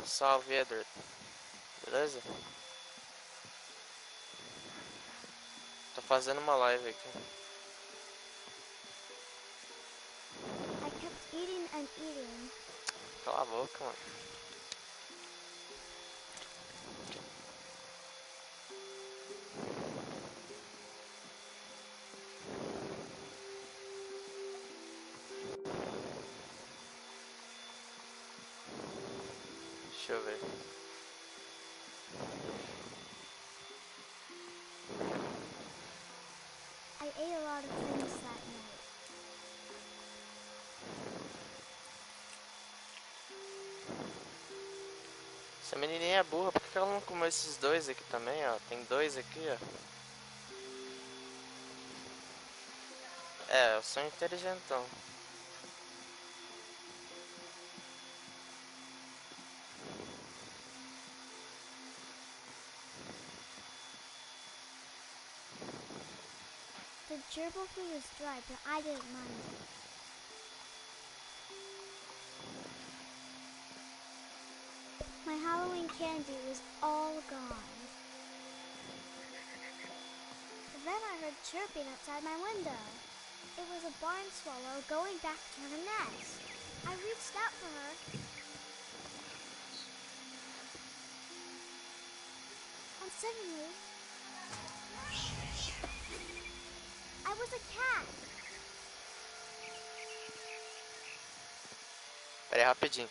salve, Edward. Beleza? Tô fazendo uma live aqui. I kept eating and eating. Cala a boca, mano. Deixa eu ver. I ate a lot of things that night. Essa menininha é burra, por que ela não comeu esses dois aqui também, ó? Tem dois aqui, ó. É, eu sou inteligentão. The gerbil food was dry, but I didn't mind it. My Halloween candy was all gone. Then I heard chirping outside my window. It was a barn swallow going back to her nest. I reached out for her. And suddenly, I was a cat. Pera aí, rapidinho.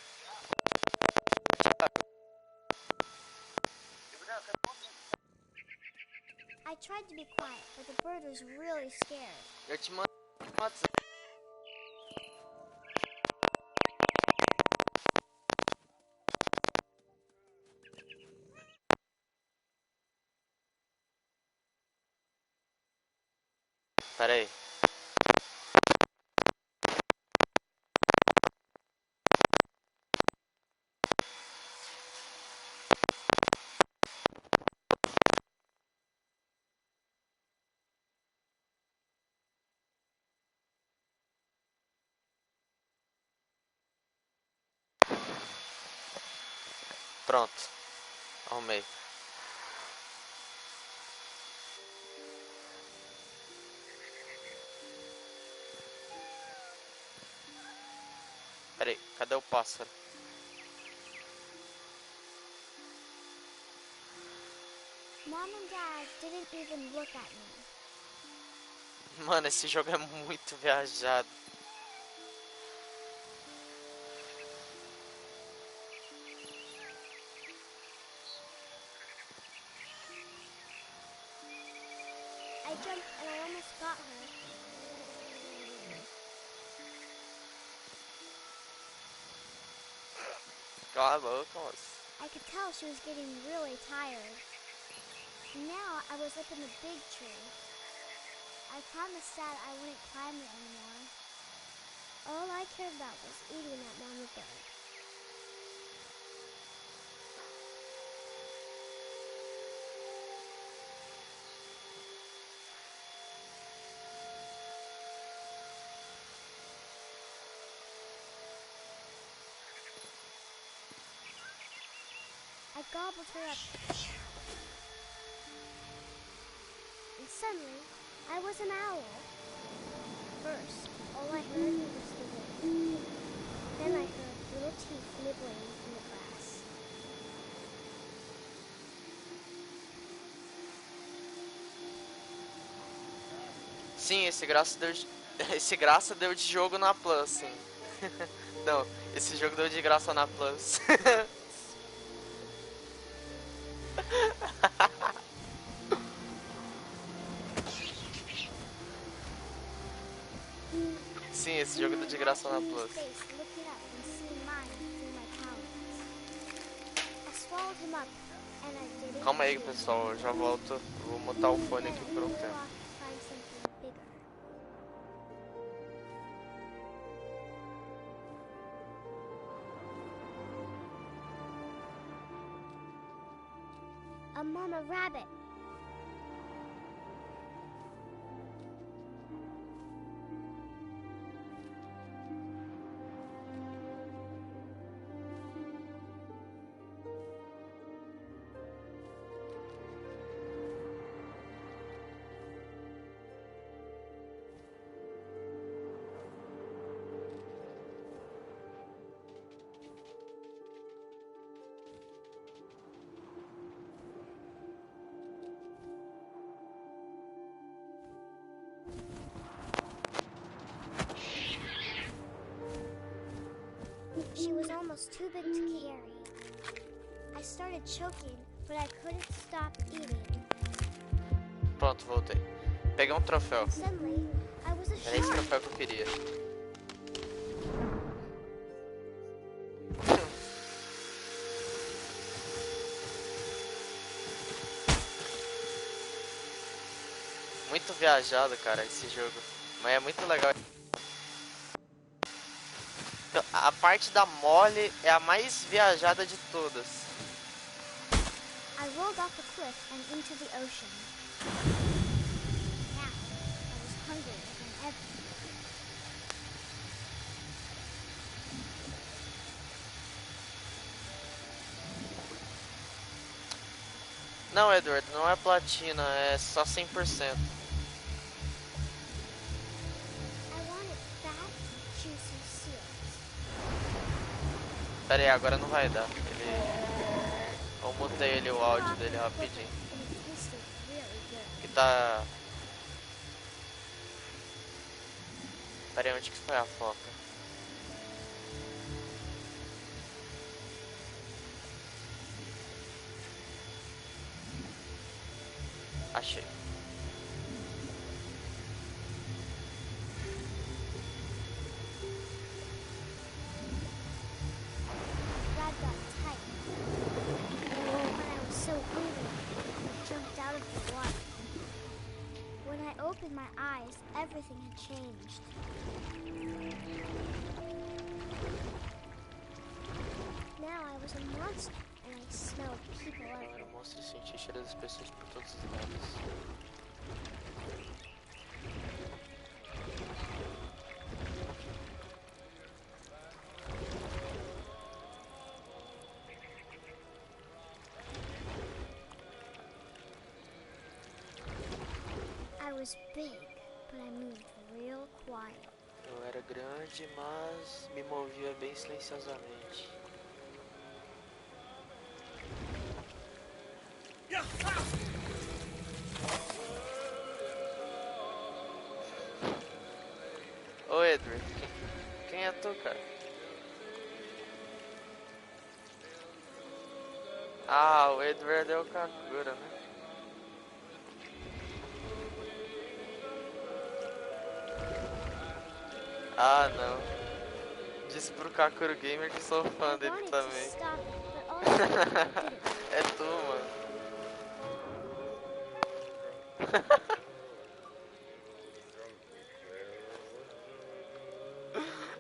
I tried to be quiet, but the bird was really scared. Eu te mando no WhatsApp. Pera aí. Pronto. Arrumei. Pera aí, cadê o pássaro? Mom and Dad didn't even look at me. Mano, esse jogo é muito viajado. I jumped and I almost got her. Cala a boca, moço. I could tell she was getting really tired. Now I was up in the big tree. I promised Dad I wouldn't climb it anymore. All I cared about was eating that mama bird. I gobbled her up. And suddenly, I was an owl. First, all I heard was the wind. Then I heard little teeth nibbling in the grass. Sim, esse graça deu de... esse graça deu de jogo na Plus, sim. Não, esse jogo deu de graça na Plus. Sim, esse jogo deu de graça na Plus. Calma aí, pessoal, eu já volto. Vou botar o fone aqui por um tempo. A mama rabbit. was too big to carry. I started choking, but I couldn't stop eating. Pronto, voltei. Peguei um troféu. Suddenly, I was a Era esse shark. troféu que eu queria. Muito viajado, cara, esse jogo. Mas é muito legal. Então, a parte da mole é a mais viajada de todas. I rolled off a cliff and into the ocean. Now, I was hungrier than ever. Não, Edward, não é platina, é só 100%. I wanted fat, juicy seals. Pera aí, agora não vai dar. Eu mutei ele, o áudio dele rapidinho. And it tasted really good. Que tá... Pera aí, onde que foi a foca? Achei. Rod got tight. When I was so hungry, I jumped out of the water. When I opened my eyes, everything had changed. Now I was a monster, and I smelled people Eu everywhere. era um monstro e senti o cheiro das pessoas por todos os lados. I was big, but I moved real quiet. Eu era grande, mas me movia bem silenciosamente. Ô Edward, quem é tu, cara? Ah, o Edward é o Kakura, né? Ah, não. Disse pro Kakuro Gamer que sou fã I dele wanted to também. stop, but all I didn't. É tu, mano.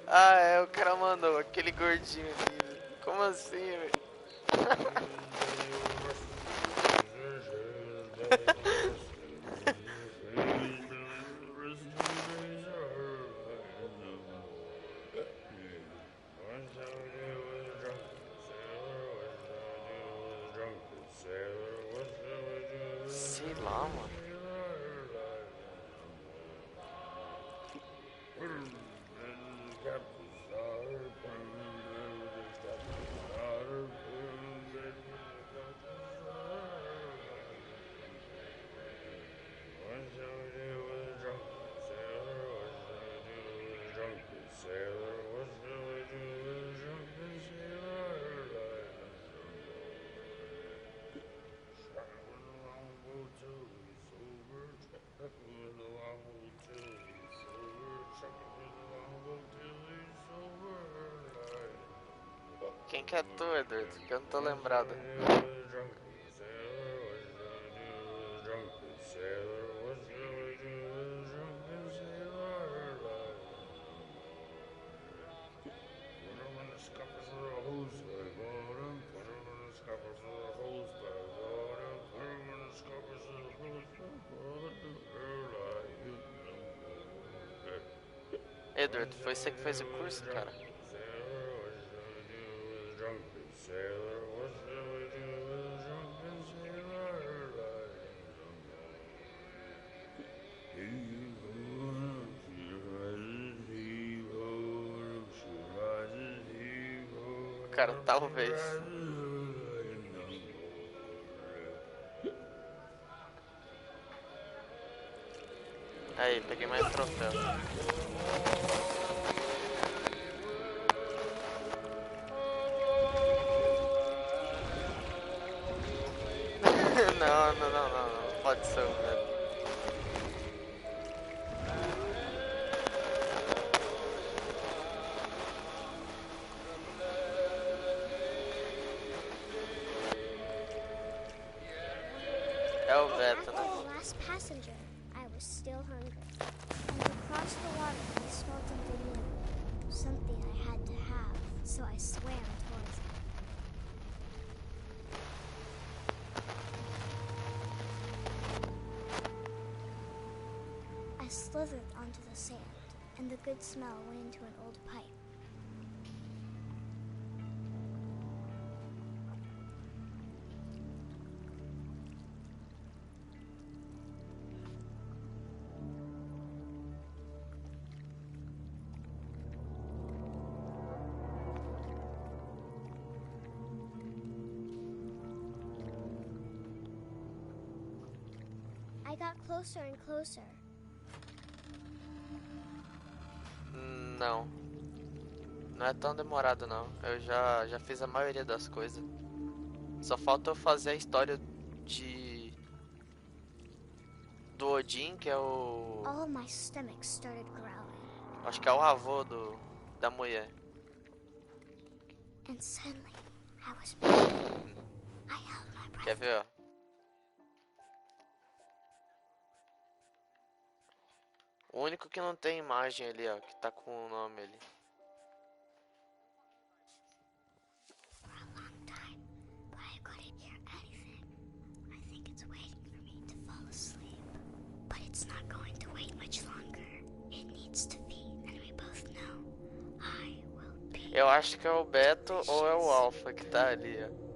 Ah, é, o cara mandou aquele gordinho ali. Como assim, velho? Sei lá, mano. Quem que é tu, Edward? Que eu não tô lembrado. Edward, foi você que fez o curso, cara? Cara, talvez. Aí, peguei mais troféu. Mano, não pode ser o Beto. É o Beto, After né? the last passenger, I was still hungry. And across the water, I smelled something new. Something I had to have, so I swam towards it. I slithered onto the sand, and the good smell went into an old pipe. I got closer and closer. Não. Não é tão demorado não. Eu já fiz a maioria das coisas. Só falta eu fazer a história de do Odin, que é o... All my stomach started growling. Acho que é o avô da mulher. And suddenly, I was breathing. I held my breath. Quer ver, ó? O único que não tem imagem ali, ó, que tá com o nome ali. For a long time, but I couldn't hear anything. I think it's waiting for me to fall asleep. But it's not going to wait much longer. It needs to be, and we both know I will be. Eu acho que é o Beto ou é o Alpha que tá ali, ó.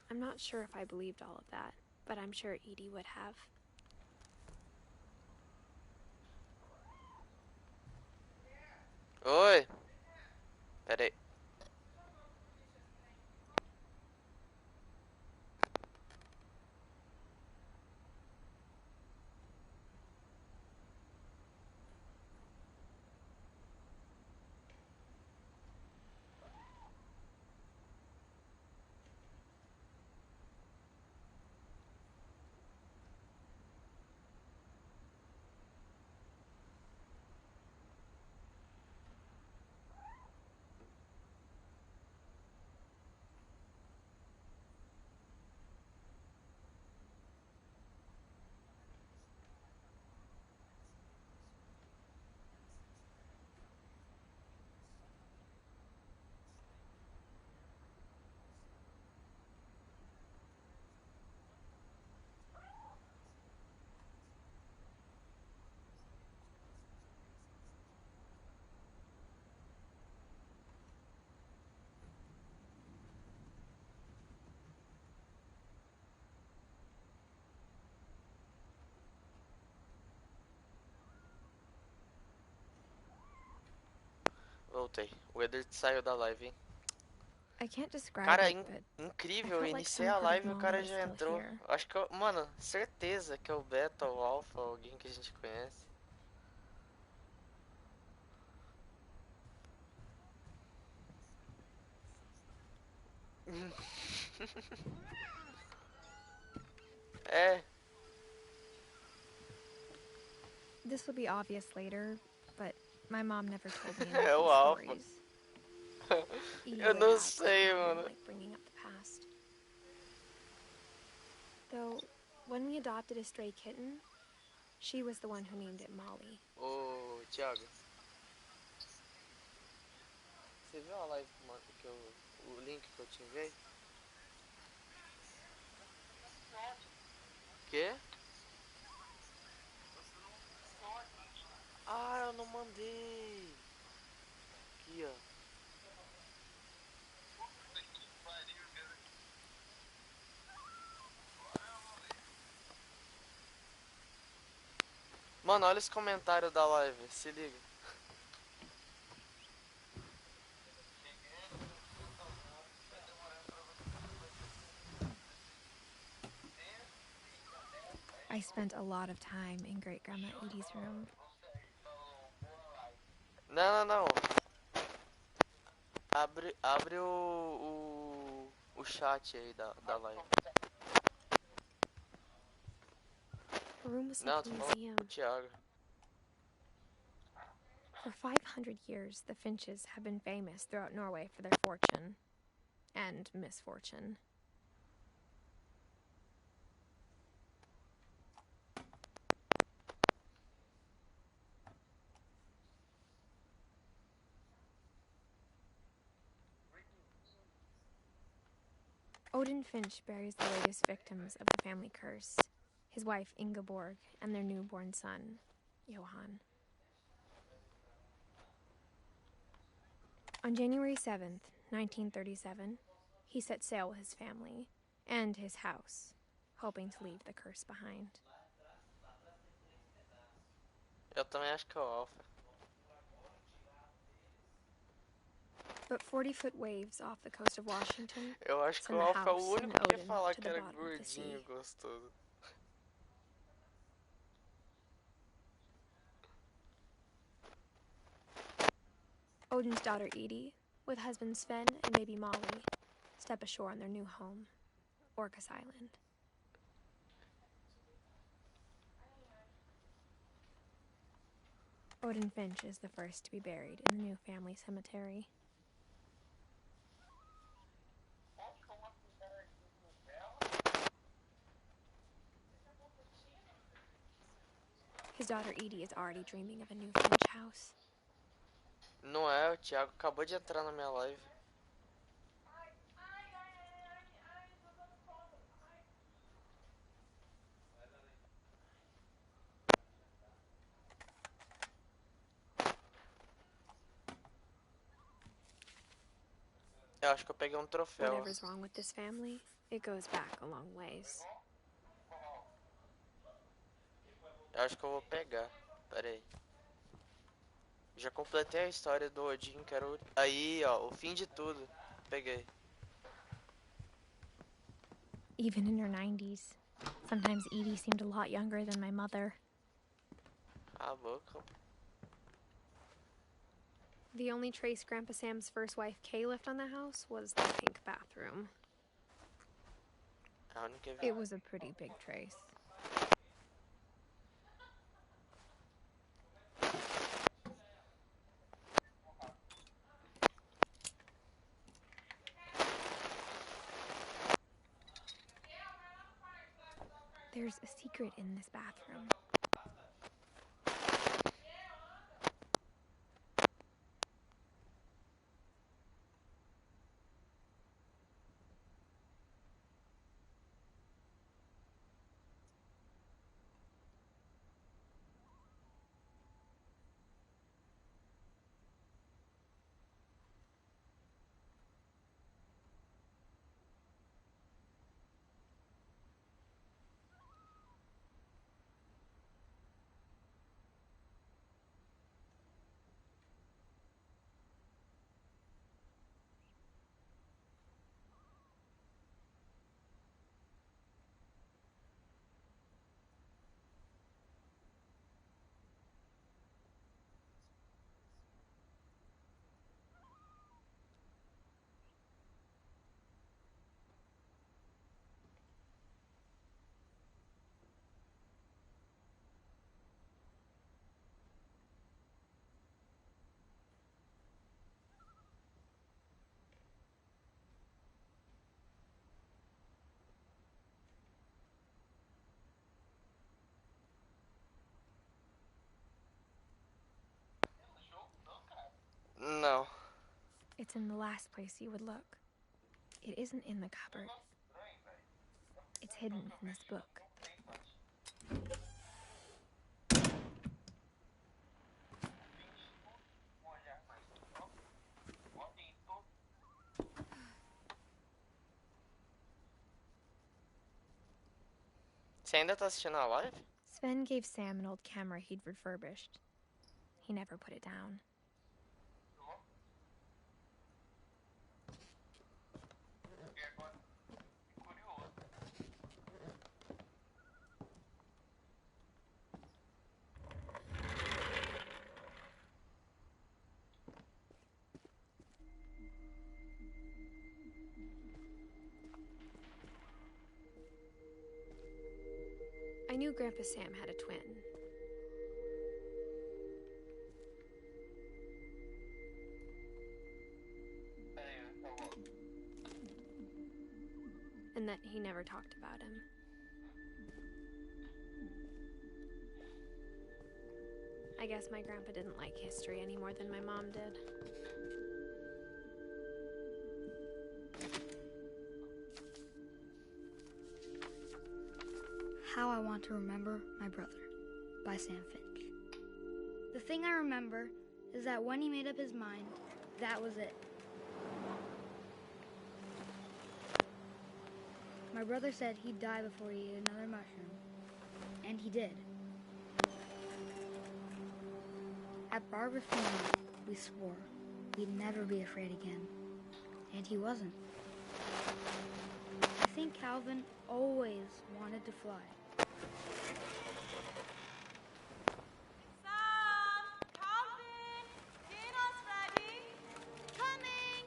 I'm not sure if I believed all of that, but I'm sure Edie would have. Oi! Pera aí. Voltei. O Edith saiu da live, hein? I can't describe Cara, it, but incrível. I Eu felt like iniciei some a part of live e o Molly cara was já still entrou. here. Acho que, mano, certeza que é o Beto ou o Alpha, alguém que a gente conhece. É, This will be obvious later, but my mom never told me any é of o these Alpha. stories. Edie Eu would não have, so sei, I didn't mano. like bringing up the past. Though, when we adopted a stray kitten, she was the one who named it Molly. Ô, Thiago. Você viu a live que o link que eu te enviei? Quê? Ah, eu não mandei. Aqui, ó. Mano, olha esse comentário da live, se liga. I spent a lot of time in Great Grandma Edie's room. Não, não, não. Abre o chat aí da live. Her room was Não, like tô a falando museum. com o Thiago. For 500 years, the Finches have been famous throughout Norway for their fortune and misfortune. Odin Finch buries the latest victims of the family curse, his wife Ingeborg and their newborn son, Johann. On January 7th, 1937, he set sail with his family and his house, hoping to leave the curse behind. Eu também acho que é o Alpha. But 40-foot waves off the coast of Washington Eu acho que send o the Alpha é o house and único que ia Odin falar to que the era bottom of the gordinho sea. e gostoso. Odin's daughter Edie, with husband Sven and baby Molly, step ashore on their new home, Orcas Island. Odin Finch is the first to be buried in the new family cemetery. His daughter Edie is already dreaming of a new Finch house. Não é, o Thiago acabou de entrar na minha live. Eu acho que eu peguei um troféu. Whatever's wrong with this family, it goes back a long ways. Eu acho que eu vou pegar. Pera aí. Já completei a história do Odin, quero... Aí, ó, o fim de tudo. Peguei. Even in her 90s, sometimes Edie seemed a lot younger than my mother. Cala a boca. The only trace Grandpa Sam's first wife Kay left on the house was the pink bathroom. A única It was a pretty big trace. There's a secret in this bathroom. Não. It's in the last place you would look. It isn't in the cupboard. It's hidden in this book. Você ainda tá assistindo a live? Sven gave Sam an old camera he'd refurbished. He never put it down. knew Grandpa Sam had a twin. And that he never talked about him. I guess my grandpa didn't like history any more than my mom did. How I Want to Remember My Brother by Sam Finch. The thing I remember is that when he made up his mind, that was it. My brother said he'd die before he ate another mushroom, and he did. At Barbara's funeral, we swore we'd never be afraid again, and he wasn't. I think Calvin always wanted to fly. Calvin, dinner's ready. Coming.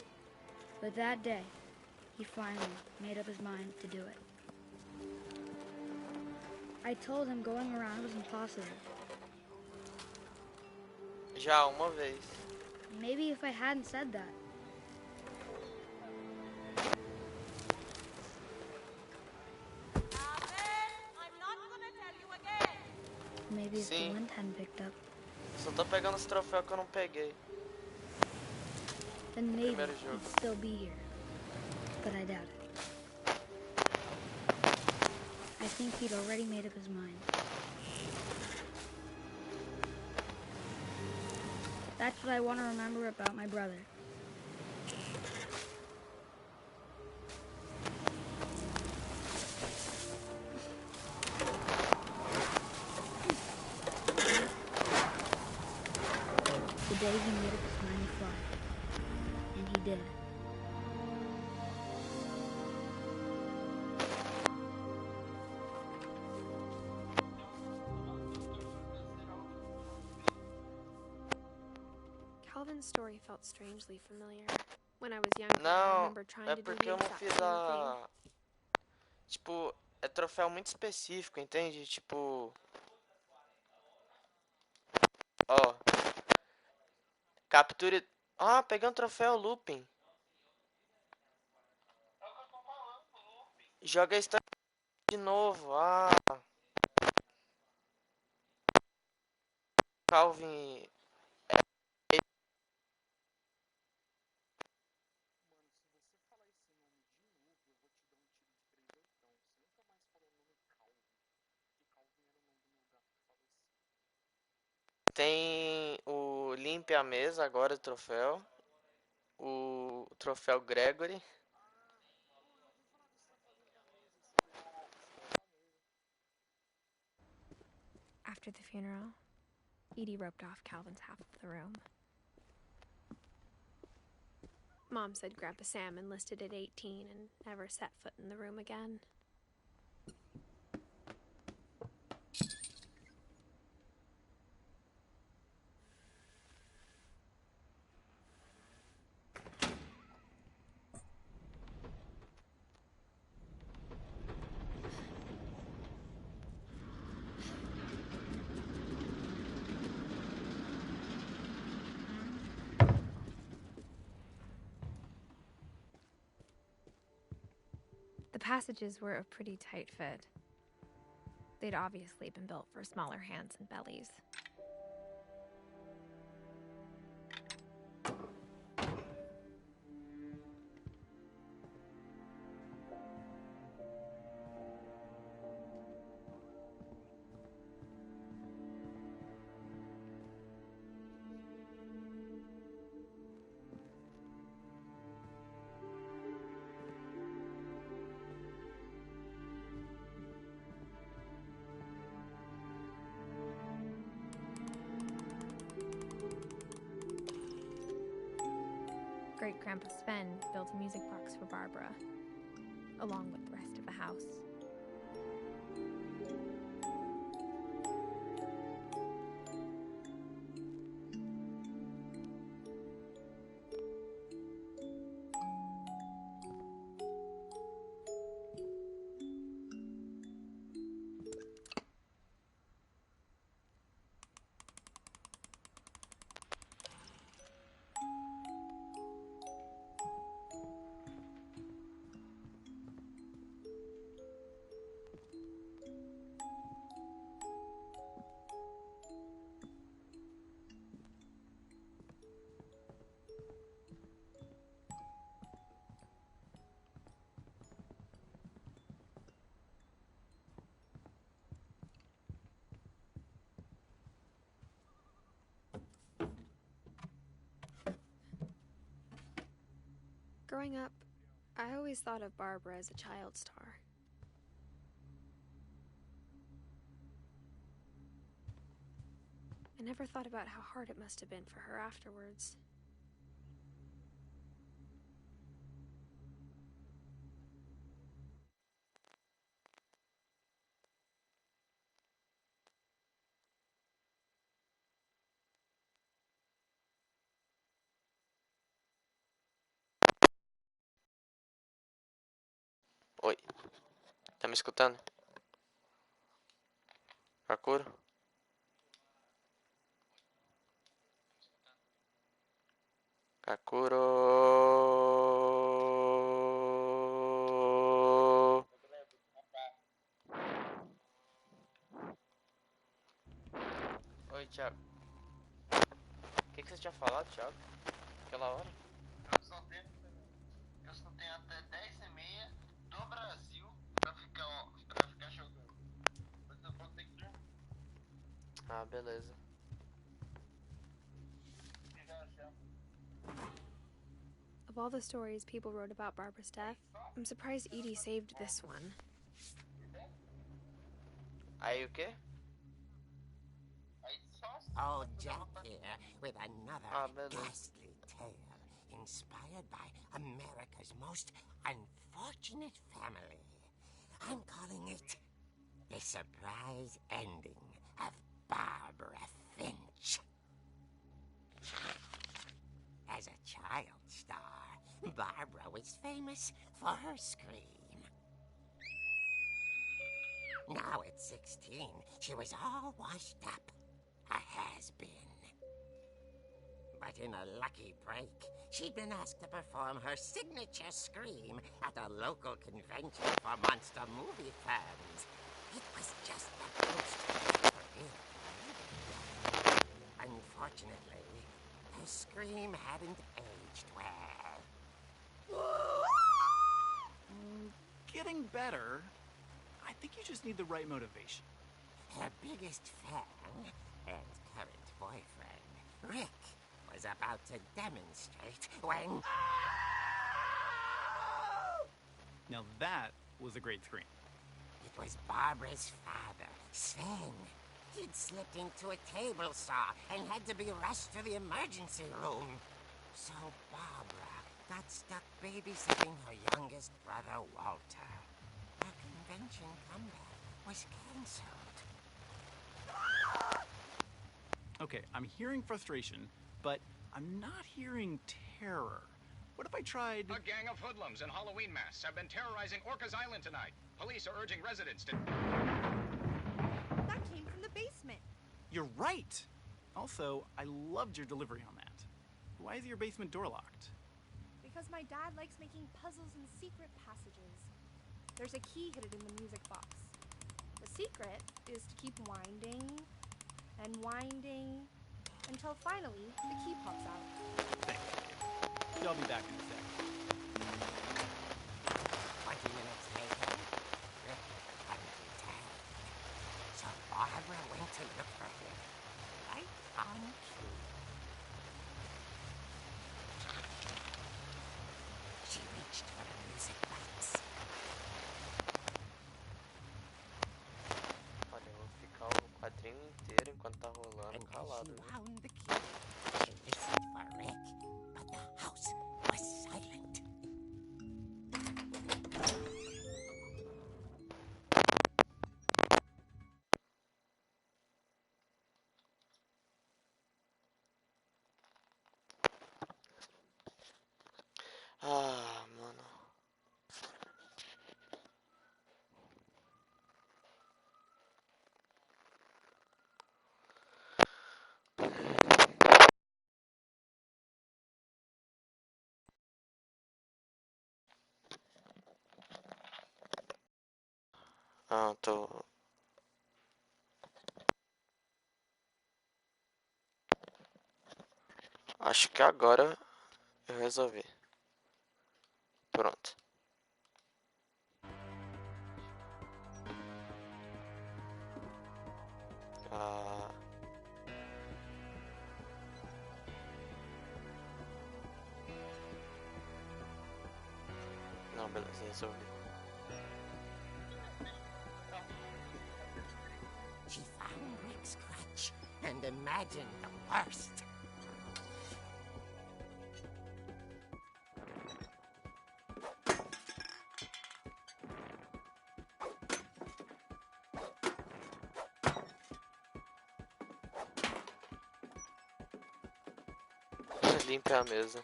But that day, he finally made up his mind to do it. I told him going around was impossible. Já uma vez. Maybe if I hadn't said that. Calvin, I'm not gonna tell you again. Maybe if the Sim. wind hadn't picked up, Só tô pegando os troféus que eu não peguei. then maybe Primeiro jogo. he'd still be here. But I doubt it. I think he'd already made up his mind. That's what I want to remember about my brother. The day he made up his mind to fly. And he did. Calvin's story felt strangely familiar. When I was younger, I Não, remember trying é to do porque the eu não exact fiz same a... Tipo, é troféu muito específico, entende? Tipo... Ó. Capture... Ah, peguei um troféu looping. Joga a história de novo. Ah. Calvin... Tem o Limpe a Mesa agora, o troféu. O troféu Gregory. After the funeral, Edie roped off Calvin's half of the room. Mom said Grandpa Sam enlisted at 18 and never set foot in the room again. The passages were a pretty tight fit. They'd obviously been built for smaller hands and bellies. Great-Grandpa Sven built a music box for Barbara, along with the rest of the house. Growing up, I always thought of Barbara as a child star. I never thought about how hard it must have been for her afterwards. Oi, tá me escutando? Kakuro? Kakuro? Oi, Thiago. O que você tinha falado, Thiago? Aquela hora? Eu só tenho até 10h30 do Brasil pra ficar jogando. Mas eu vou ter que dormir. Ah, beleza. Of all the stories people wrote about Barbara's death, I'm surprised Edie saved this one. Aí o quê? Oh, Jack here with another Ah, beleza. ghastly tale inspired by America's most unfortunate family. I'm calling it The Surprise Ending of Barbara Finch. As a child star, Barbara was famous for her scream. Now at 16, she was all washed up. A has-been. But in a lucky break, she'd been asked to perform her signature scream at a local convention for monster movie fans. It was just the most for real. Unfortunately, her scream hadn't aged well. Getting better. I think you just need the right motivation. Her biggest fan and current boyfriend, Rick, was about to demonstrate when... Now that was a great scream. It was Barbara's father, Sven. He'd slipped into a table saw and had to be rushed to the emergency room. So Barbara got stuck babysitting her youngest brother, Walter. Her convention comeback was canceled. Okay, I'm hearing frustration, but I'm not hearing terror. What if I tried... A gang of hoodlums in Halloween masks have been terrorizing Orcas Island tonight. Police are urging residents to... That came from the basement. You're right! Also, I loved your delivery on that. Why is your basement door locked? Because my dad likes making puzzles and secret passages. There's a key hidden in the music box. The secret is to keep winding and winding until finally the key pops out. Thanks. I'll be back in a sec. 20 minutes later, Rick hadn't returned. So Barbara went to look for him, right on cue. She reached for the music box. Olha, eu vou ficar o quadrinho inteiro enquanto tá rolando And as calado. she Viu? wound the key, she listened for Rick, but the house was silent. Ah, mano. Ah, tô. Acho que agora eu resolvi. Pronto. Ah, beleza, resolvi. She found Rick's crutch and imagined the worst. Limpe a mesa.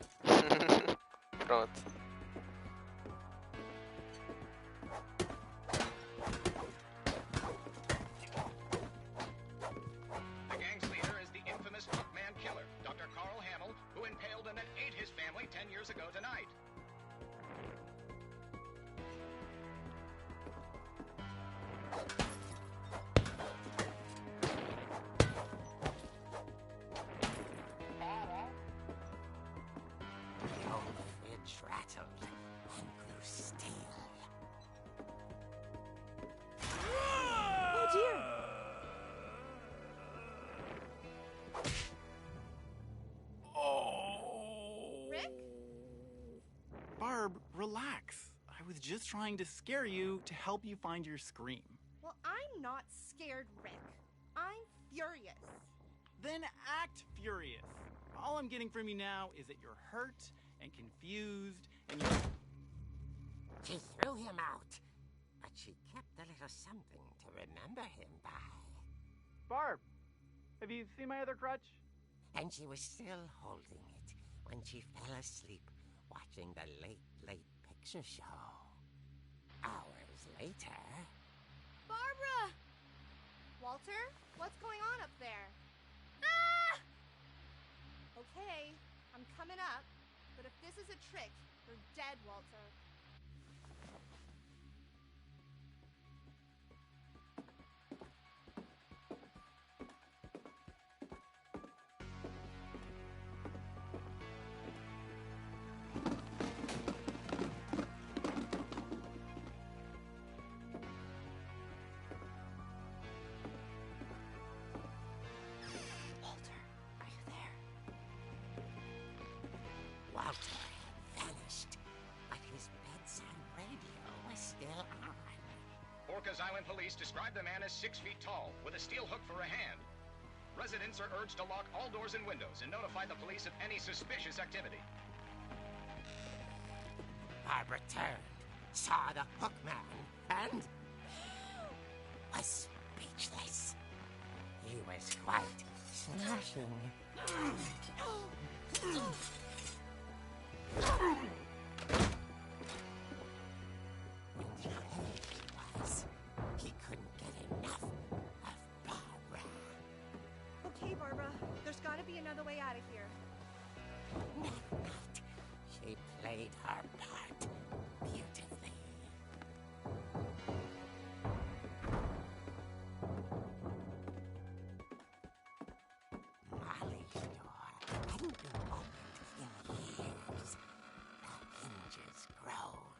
Pronto. The gang's leader is the infamous Hookman killer, Dr. Carl Hamill, who impaled and then ate his family 10 years ago tonight. The old fridge rattled and grew stale. Oh dear! Rick? Barb, relax. I was just trying to scare you to help you find your scream. Well, I'm not scared, Rick. I'm furious. Then act furious. All I'm getting from you now is that you're hurt and confused and you're... She threw him out, but she kept a little something to remember him by. Barb, have you seen my other crutch? And she was still holding it when she fell asleep watching the late picture show. Hours later... Barbara! Walter, what's going on up there? Ah! Okay, I'm coming up, but if this is a trick, you're dead, Walter. Walter, are you there? Walter had vanished, but his bedside radio was still on. Orcas Island police describe the man as 6 feet tall, with a steel hook for a hand. Residents are urged to lock all doors and windows and notify the police of any suspicious activity. Barbara turned, saw the hook man, and was speechless. He was quite smashing. And there he was. He couldn't get enough of Barbara. Okay, Barbara, there's gotta be another way out of here. Not. She played her part beautifully. Molly's door hadn't been opened in years. The hinges groaned.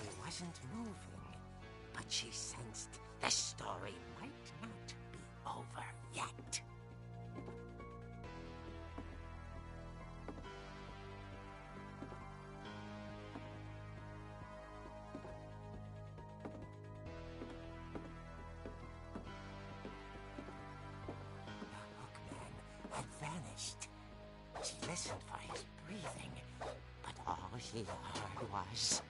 He wasn't moving, but she sensed the story might not be over yet. The hookman had vanished. She listened for his breathing, but all she heard was...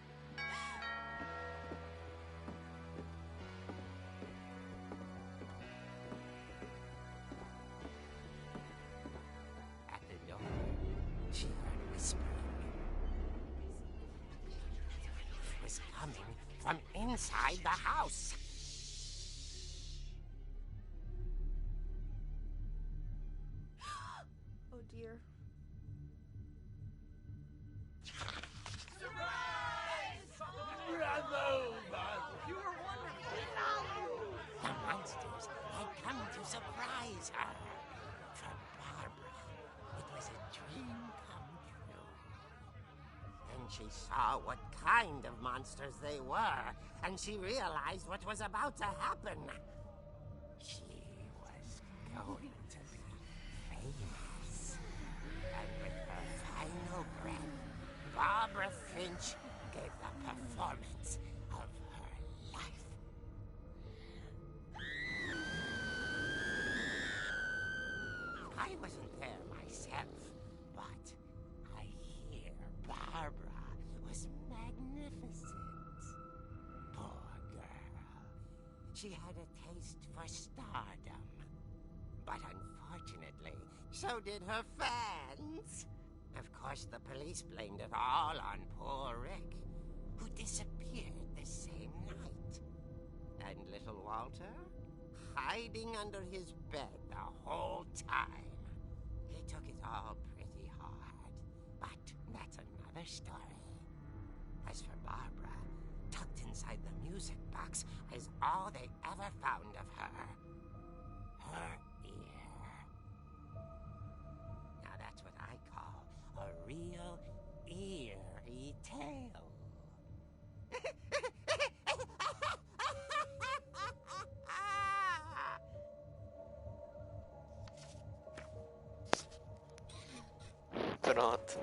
At the door, she heard whispering. It was coming from inside the house. Oh dear. The monsters had come to surprise her. For Barbara, it was a dream come true. Then she saw what kind of monsters they were, and she realized what was about to happen. She Barbara Finch gave the performance of her life. I wasn't there myself, but I hear Barbara was magnificent. Poor girl. She had a taste for stardom. But unfortunately, so did her fans. Of course, the police blamed it all on poor Rick, who disappeared the same night. And little Walter, hiding under his bed the whole time. He took it all pretty hard, but that's another story. As for Barbara, tucked inside the music box is all they ever found of her. Her ear. Now that's what I call a real eerie tale. Pronto.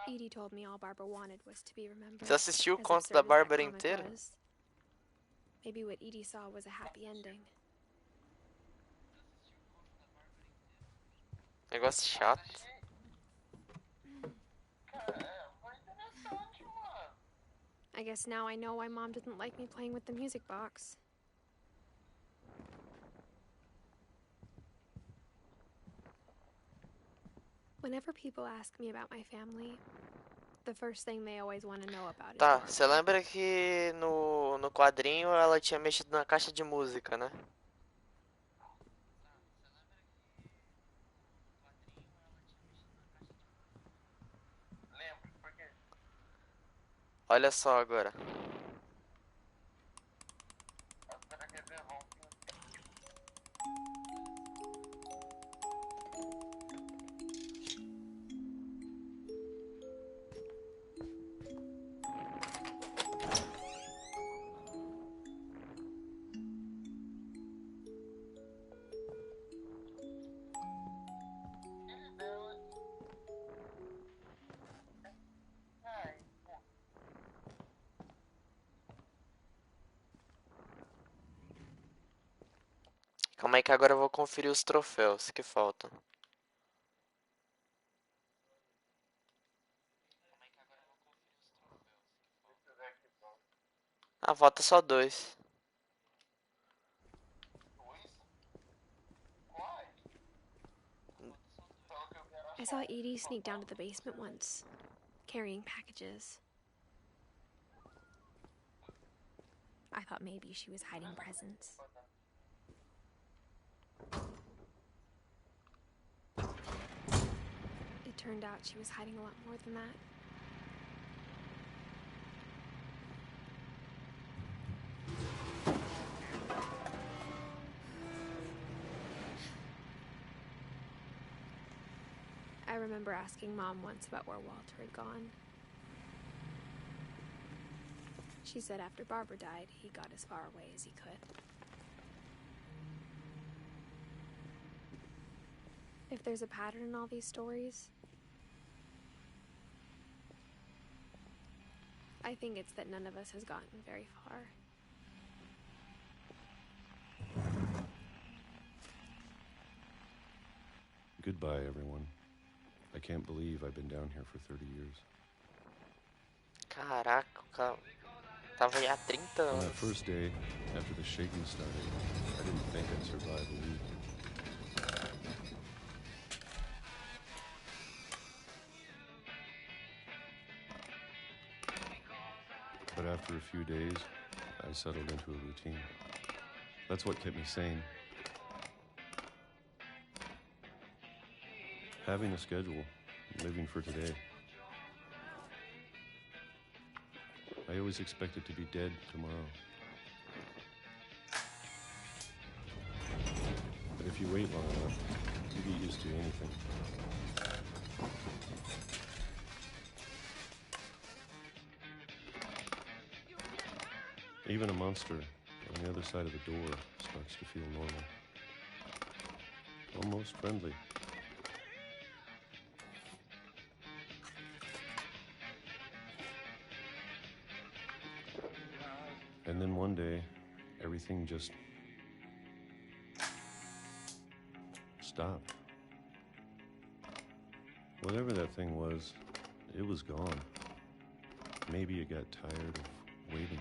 Edie told me all Barbara wanted was to be remembered. Você assistiu o As conto da absurd as that Bárbara comic inteiro? was, maybe what Edie saw was a happy ending. Negócio chato. Foi interessante, mano. I guess now I know why Mom didn't like me playing with the music box. Whenever people ask me about my family, the first thing they always want to know about is Tá, Barbara. você lembra que no quadrinho ela tinha mexido na caixa de música, né? Lembro, porque Olha só agora. agora quer ver, vamos. Filho dela. Ai, pô. Calma aí que agora eu vou conferir os troféus que faltam. Ah, falta só 2. I saw Edie sneak down to the basement once, carrying packages. I thought maybe she was hiding presents. It turned out she was hiding a lot more than that. I remember asking Mom once about where Walter had gone. She said after Barbara died, he got as far away as he could. If there's a pattern in all these stories, I think it's that none of us has gotten very far. Goodbye, everyone. I can't believe I've been down here for 30 years. Caraca, o cara tava aí há 30 On that anos. first day, after the shaking started, I didn't think I'd survive a week. But after a few days, I settled into a routine. That's what kept me sane. Having a schedule, living for today. I always expected to be dead tomorrow. But if you wait long enough, you get used to anything. Even a monster on the other side of the door starts to feel normal. Almost friendly. then one day, everything just stopped. Whatever that thing was, it was gone. Maybe it got tired of waiting.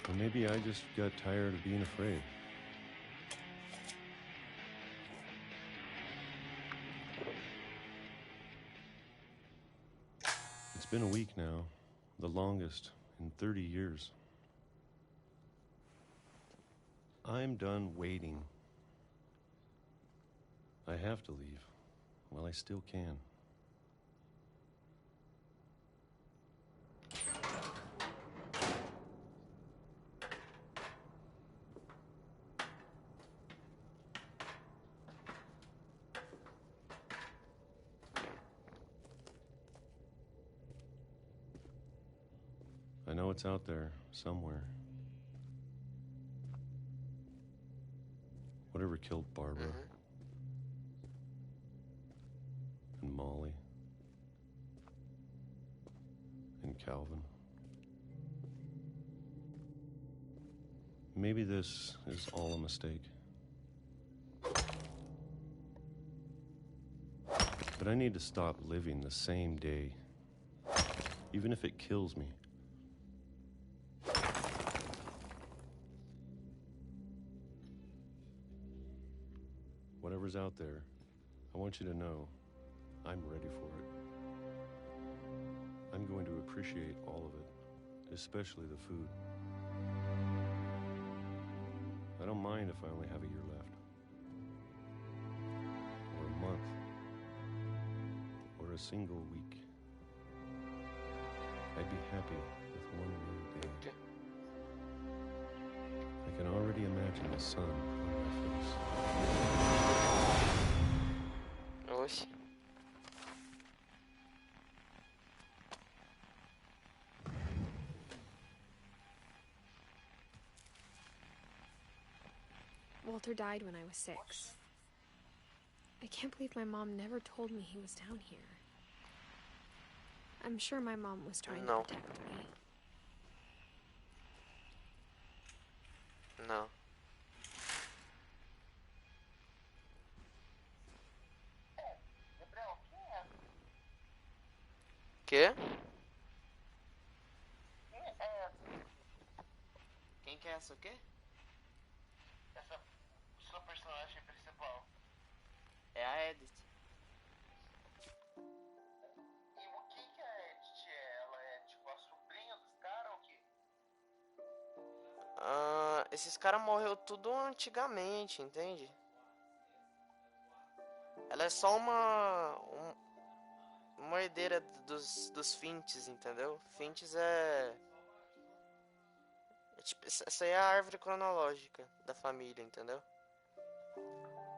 Or maybe I just got tired of being afraid. It's been a week now, the longest in 30 years. I'm done waiting. I have to leave. Well, I still can. I know it's out there, somewhere. Whatever killed Barbara. And Molly. And Calvin. Maybe this is all a mistake. But I need to stop living the same day, even if it kills me. Whatever's out there, I want you to know I'm ready for it. I'm going to appreciate all of it, especially the food. I don't mind if I only have a year left, or a month, or a single week. I'd be happy with one new day. Okay. I can already imagine the sun on my face. Oxe. Walter died when I was 6. I can't believe my mom never told me he was down here. I'm sure my mom was trying to protect me. Não. Quê? Quem que é essa o quê? Essa sua personagem principal. É a Edith. E o que a Edith é? Ela é tipo a sobrinha dos caras ou o quê? Esses caras morreu tudo antigamente, entende? Ela é só uma herdeira dos Finches, entendeu? Finches tipo, essa aí é a árvore cronológica da família, entendeu?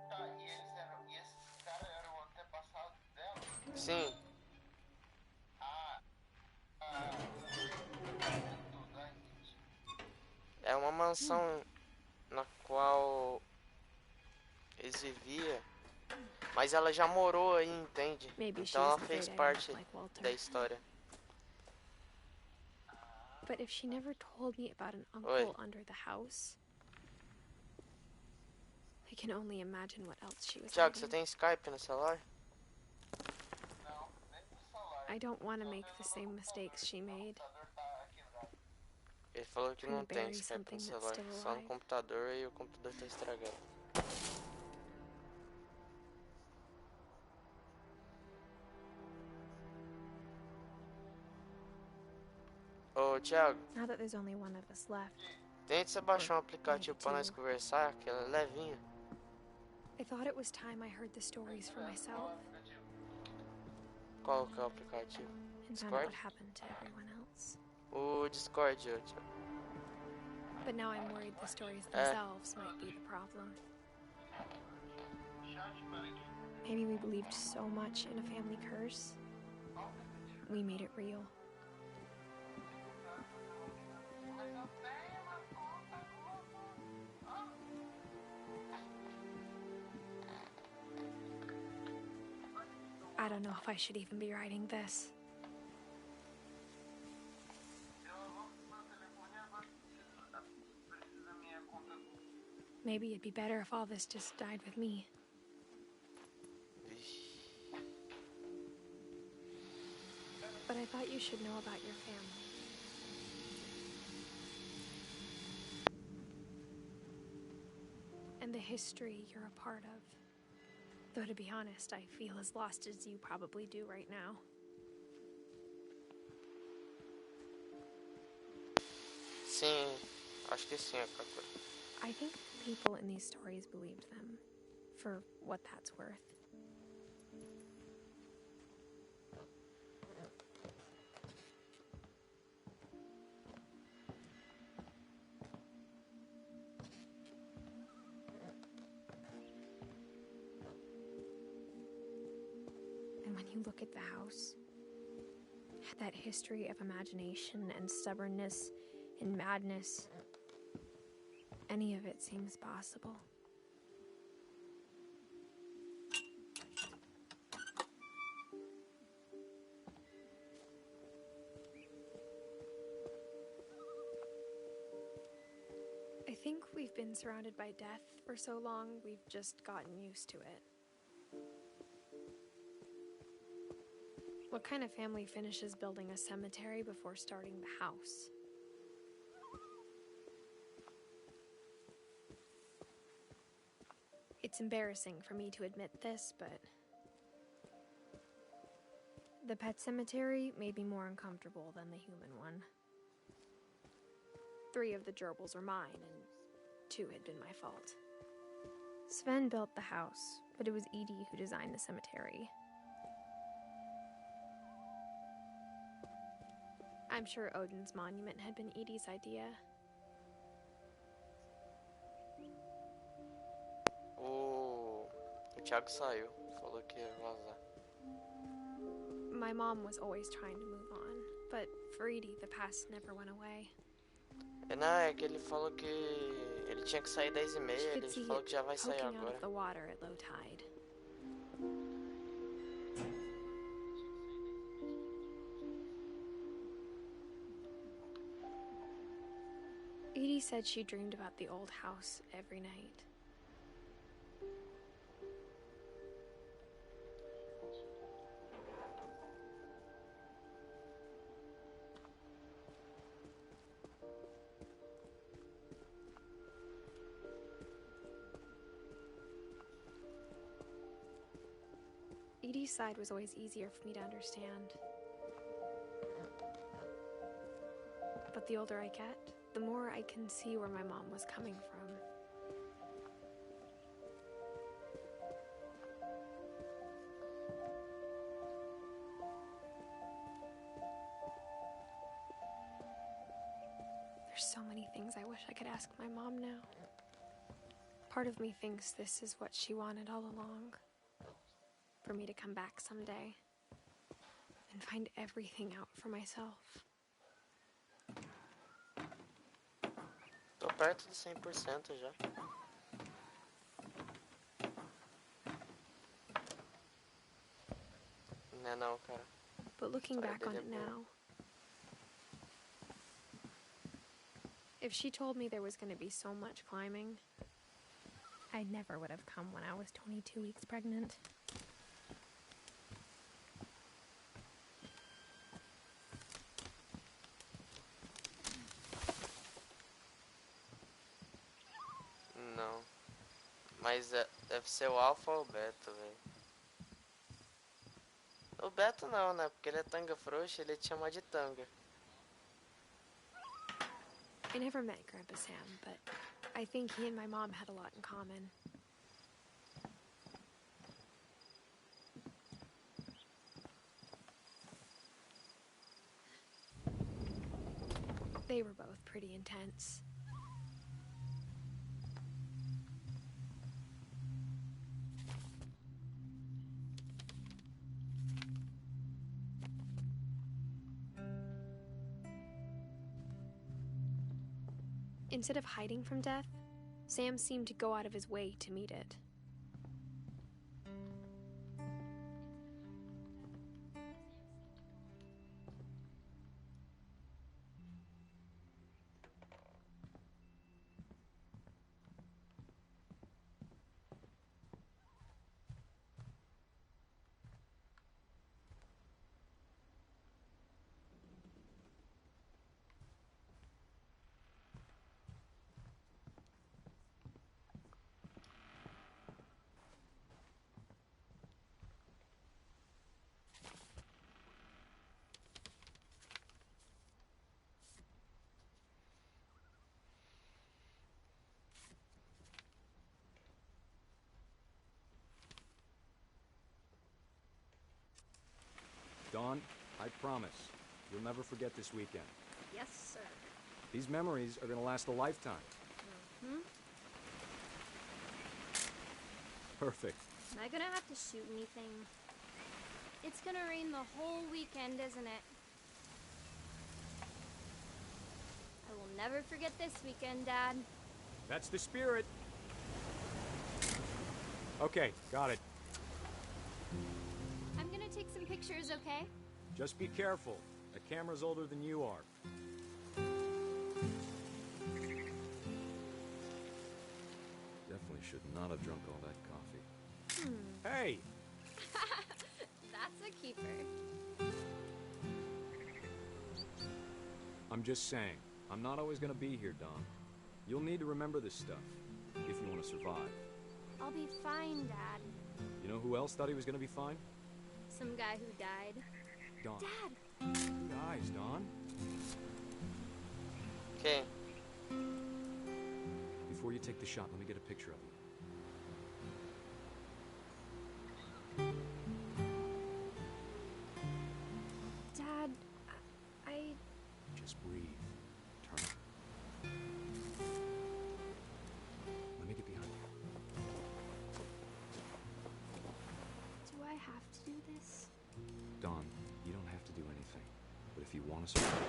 Tá, e esses caras eram o antepassado dela? Sim. É uma mansão na qual eles viviam, mas ela já morou aí, entende? Então ela fez parte da história. But if she never told me about an uncle under the house, I can only imagine what else she was Tiago, você hiding. tem Skype no celular? Não, nem no celular. I don't want to make the same mistakes she made. Ele falou que não tem Skype no something that's celular, still só no alive. computador, e o computador tá estragado. Ô, Thiago, Now that there's only one of us left, tente você baixar um aplicativo pra nós conversar, que ela é levinha. I thought it was time I heard the stories for myself Qual que é o aplicativo? and found out Discord? what happened to everyone else. O Discord, Thiago. But now I'm worried the stories themselves might be the problem. Maybe we believed so much in a family curse, we made it real. I don't know if I should even be writing this. Maybe it'd be better if all this just died with me. But I thought you should know about your family. And the history you're a part of. Though to be honest, I feel as lost as you probably do right now. Sim, acho que sim, Kakura. I think people in these stories believed them, for what that's worth. And when you look at the house, that history of imagination and stubbornness and madness, any of it seems possible. I think we've been surrounded by death for so long, we've just gotten used to it. What kind of family finishes building a cemetery before starting the house? It's embarrassing for me to admit this, but the pet cemetery made me more uncomfortable than the human one. 3 of the gerbils were mine, and 2 had been my fault. Sven built the house, but it was Edie who designed the cemetery. I'm sure Odin's monument had been Edie's idea. O Thiago saiu, falou que ia vazar. My mom was always trying to move on, but for Edie, the past never went away. Não, é que ele falou que ele tinha que sair 10h30, She could ele see falou it que já vai sair poking out agora. of the water at low tide. Edie said she dreamed about the old house every night. Edie's side was always easier for me to understand. But the older I get, the more I can see where my mom was coming from. There's so many things I wish I could ask my mom now. Part of me thinks this is what she wanted all along. For me to come back someday and find everything out for myself. Tô perto de 100% já. Não, cara. But looking back on it now, if she told me there was going to be so much climbing, I never would have come when I was 22 weeks pregnant. Não. Mas deve ser o Alpha ou o Beta, velho. O Beta não, né? Porque ele é tanga frouxa, ele te chama de tanga. I never met Grandpa Sam, but I think he and my mom had a lot in common. They were both pretty intense. Instead of hiding from death, Sam seemed to go out of his way to meet it. Dawn, I promise, you'll never forget this weekend. Yes, sir. These memories are gonna last a lifetime. Hmm? Perfect. Am I gonna have to shoot anything? It's gonna rain the whole weekend, isn't it? I will never forget this weekend, Dad. That's the spirit. Okay, got it. I'm gonna take some pictures, okay? Just be careful. The camera's older than you are. Definitely should not have drunk all that coffee. Hey! That's a keeper. I'm just saying, I'm not always gonna be here, Don. You'll need to remember this stuff, if you want to survive. I'll be fine, Dad. You know who else thought he was gonna be fine? Some guy who died. Don. Dad! Who dies, Don? Okay. Before you take the shot, let me get a picture of you. Dad, I... Just breathe. Turn up. Let me get behind you. Do I have to do this? Don, you don't have to do anything. But if you want to survive...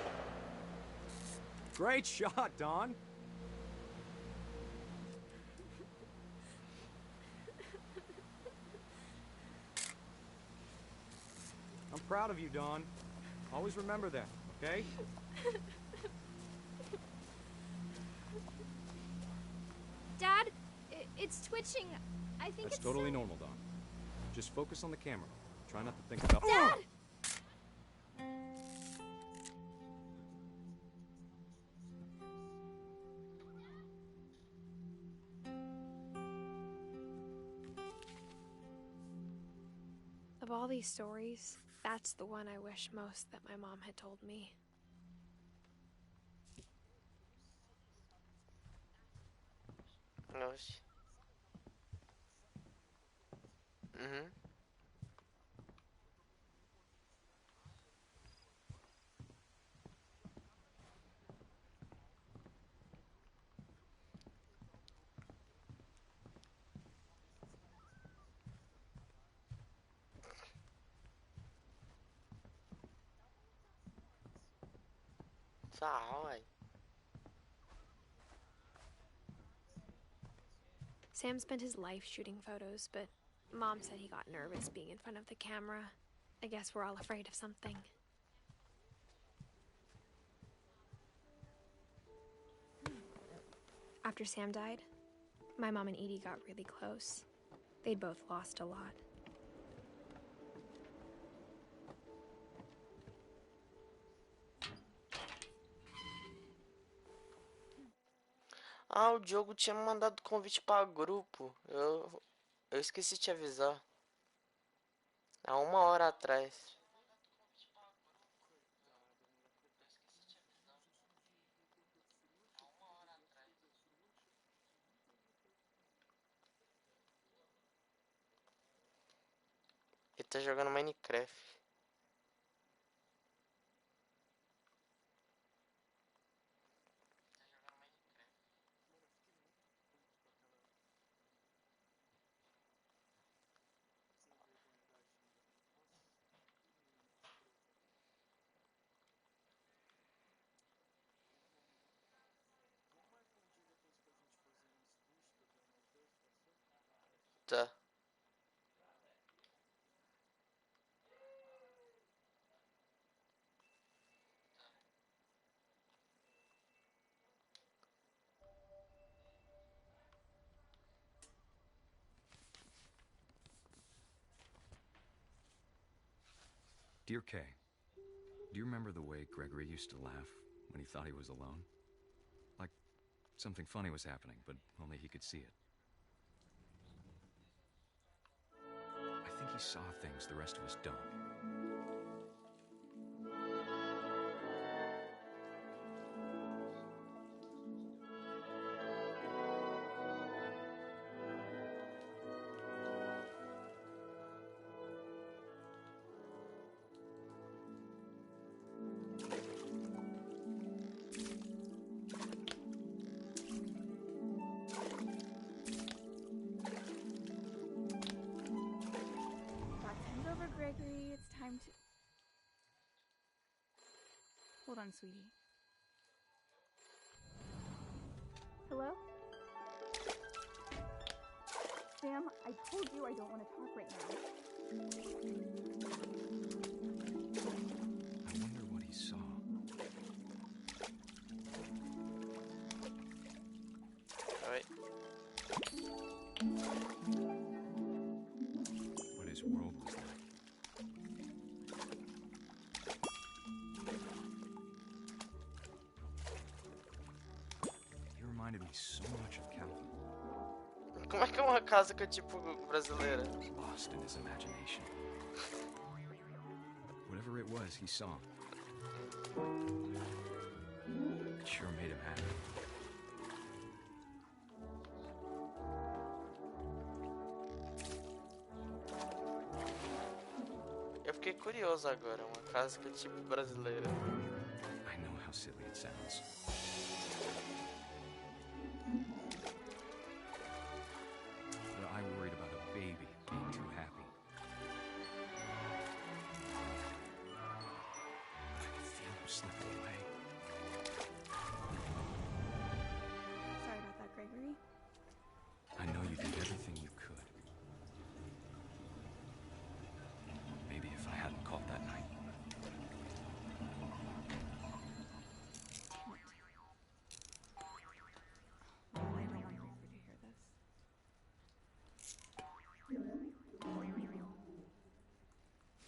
Great shot, Don! I'm proud of you, Don. Always remember that, okay? Dad, it's twitching. I think That's it's totally normal, Don. Just focus on the camera. Try not to think about... Dad! Of all these stories, that's the one I wish most that my mom had told me. Oxe. Uhum. Tchau, ué. Sam spent his life shooting photos, but Mom said he got nervous being in front of the camera. I guess we're all afraid of something. After Sam died, my mom and Edie got really close. They'd both lost a lot. Ah, o Diogo tinha me mandado convite para grupo. Eu esqueci de te avisar. Há 1 hora atrás. Ele tá jogando Minecraft. Tá. Dear Kay, do you remember the way Gregory used to laugh when he thought he was alone? Like something funny was happening, but only he could see it. I think he saw things the rest of us don't. Gregory, it's time to... Hold on, sweetie. Hello? Sam, I told you I don't want to talk right now. I wonder what he saw. Alright. What his world was like. He reminded me so much of Calvin. Como é que é uma casa que é tipo brasileira? Lost in his imagination. Whatever it was, he saw. It sure made him happy. Eu fiquei curioso agora, uma casa que é tipo brasileira. I know how silly it sounds. But I worried about a baby being too happy. I could feel him slipping away. Sorry about that, Gregory. I know you did everything you could. Maybe if I hadn't called that night. I don't want Gregory to hear this.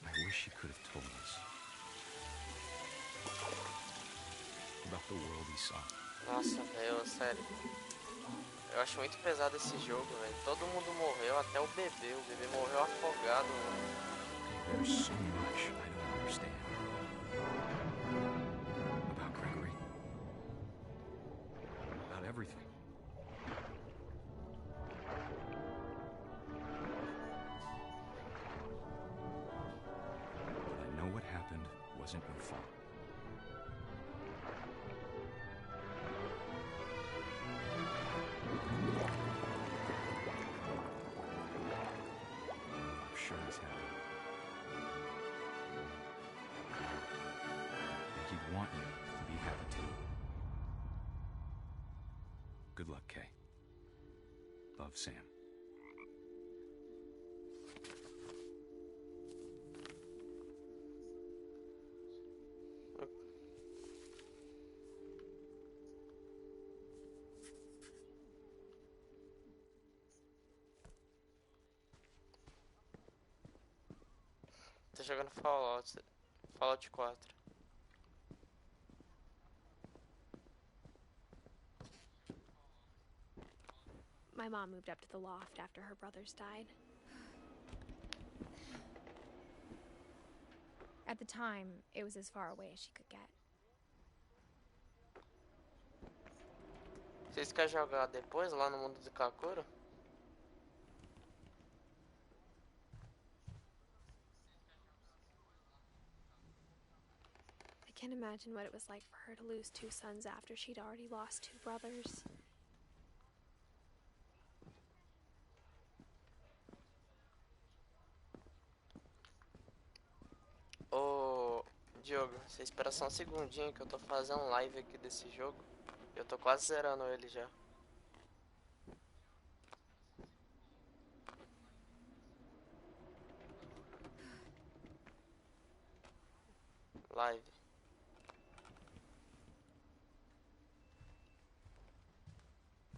I wish he could have told us about the world he saw. Nossa, velho, sério. Eu acho muito pesado esse jogo, velho. Todo mundo morreu, até o bebê. O bebê morreu afogado, velho. There's so much I don't understand about Gregory, about everything. But I know what happened wasn't your fault. I'm sure he's happy. And he'd want you to be happy too. Good luck, Kay. Love, Sam. Tô jogando Fallout 4. My mom moved up to the loft after her brothers died. At the time, it was as far away as she could get. Vocês querem jogar depois lá no mundo do Kakuro? I can't imagine what it was like for her to lose 2 sons after she'd already lost 2 brothers. Ô, Diogo, você espera só um segundinho que eu tô fazendo live aqui desse jogo. Eu tô quase zerando ele já. Live.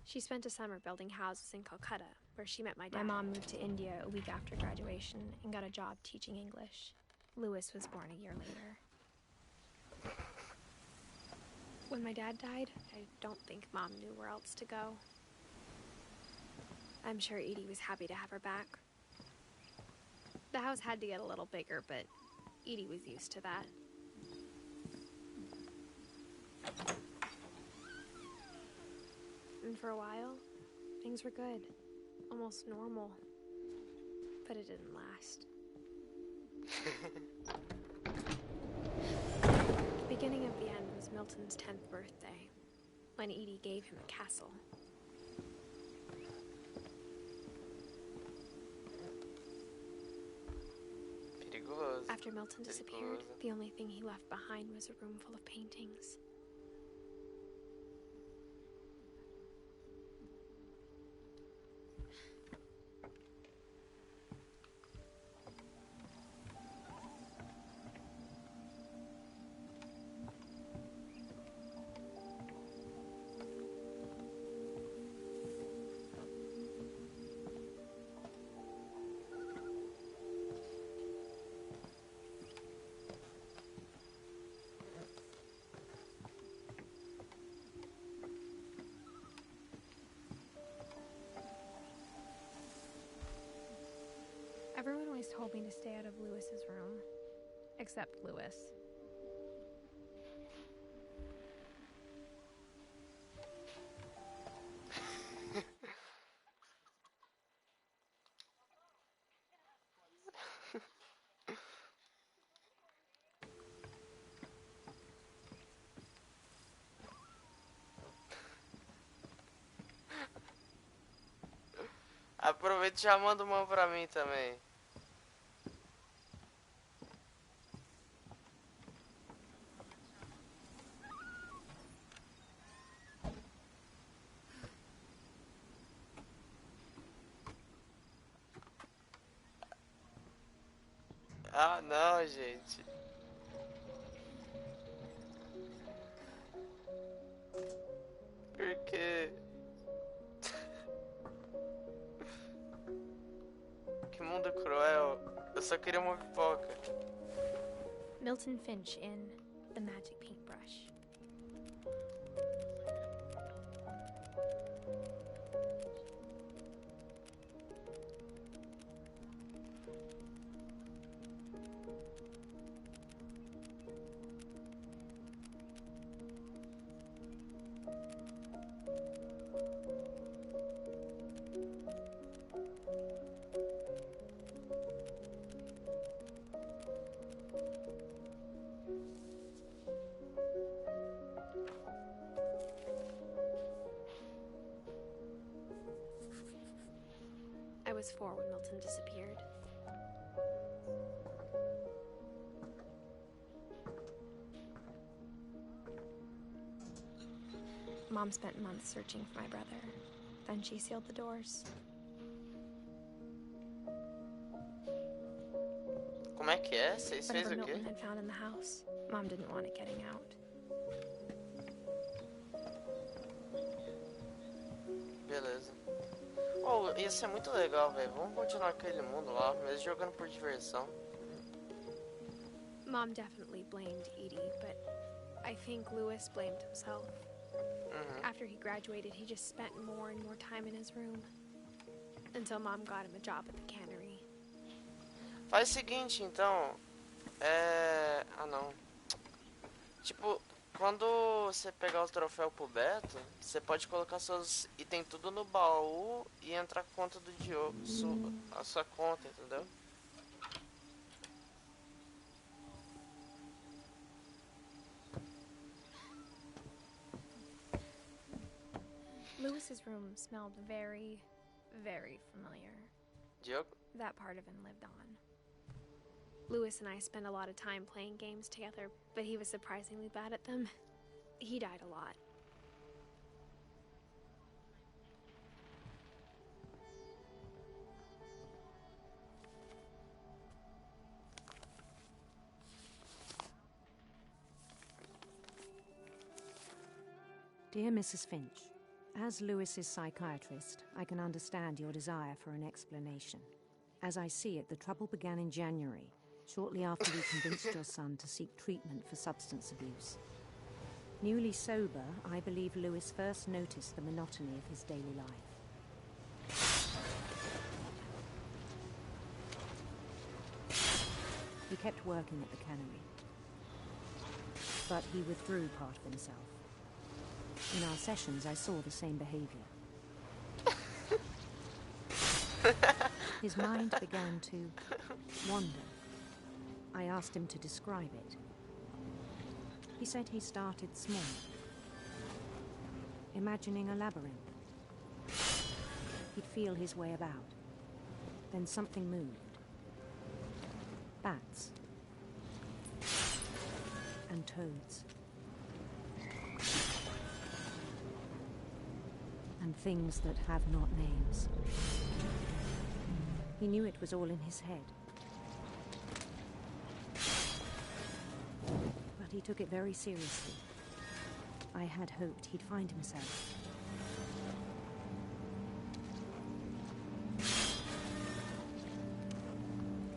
She spent a summer building houses in Calcutta, where she met my dad. My mom moved to India a week after graduation and got a job teaching English. Louis was born a year later. When my dad died, I don't think Mom knew where else to go. I'm sure Edie was happy to have her back. The house had to get a little bigger, but Edie was used to that. And for a while, things were good. Almost normal. But it didn't last. The beginning of the end was Milton's 10th birthday, when Edie gave him a castle. Perigoso. After Milton disappeared, Perigoso. the only thing he left behind was a room full of paintings. Everyone always told me to stay out of Lewis's room. Except Lewis. Aproveita e já manda uma pra mim também. Ah, não, gente. Por quê? Que mundo cruel. Eu só queria uma pipoca. Milton Finch in The Magic Paintbrush. I was 4 when Milton disappeared. Mom spent months searching for my brother. Then she sealed the doors. Como é que é? Vocês fez Whatever o quê? Milton had found in the house, Mom didn't want it getting out. Beleza. Oh, ia ser muito legal, velho. Vamos continuar aquele mundo lá, mesmo jogando por diversão. Mom definitely blamed Edie, but I think Lewis blamed himself. After he graduated, he just spent more and more time in his room. Until Mom got him a job at the cannery. Faz o seguinte, então. Ah, não. Tipo, quando você pegar o troféu pro Beto, você pode colocar seus itens tudo no baú e entrar com a conta do Diogo. A sua conta, entendeu? Lewis's room smelled very, very familiar. Diogo? That part of him lived on. Lewis and I spent a lot of time playing games together, but he was surprisingly bad at them. He died a lot. Dear Mrs. Finch, as Lewis's psychiatrist, I can understand your desire for an explanation. As I see it, the trouble began in January, shortly after we convinced your son to seek treatment for substance abuse. Newly sober, I believe Lewis first noticed the monotony of his daily life. He kept working at the cannery, but he withdrew part of himself. In our sessions, I saw the same behavior. His mind began to wander. I asked him to describe it. He said he started small, imagining a labyrinth. He'd feel his way about. Then something moved. Bats. And toads. And things that have not names. He knew it was all in his head. But he took it very seriously. I had hoped he'd find himself.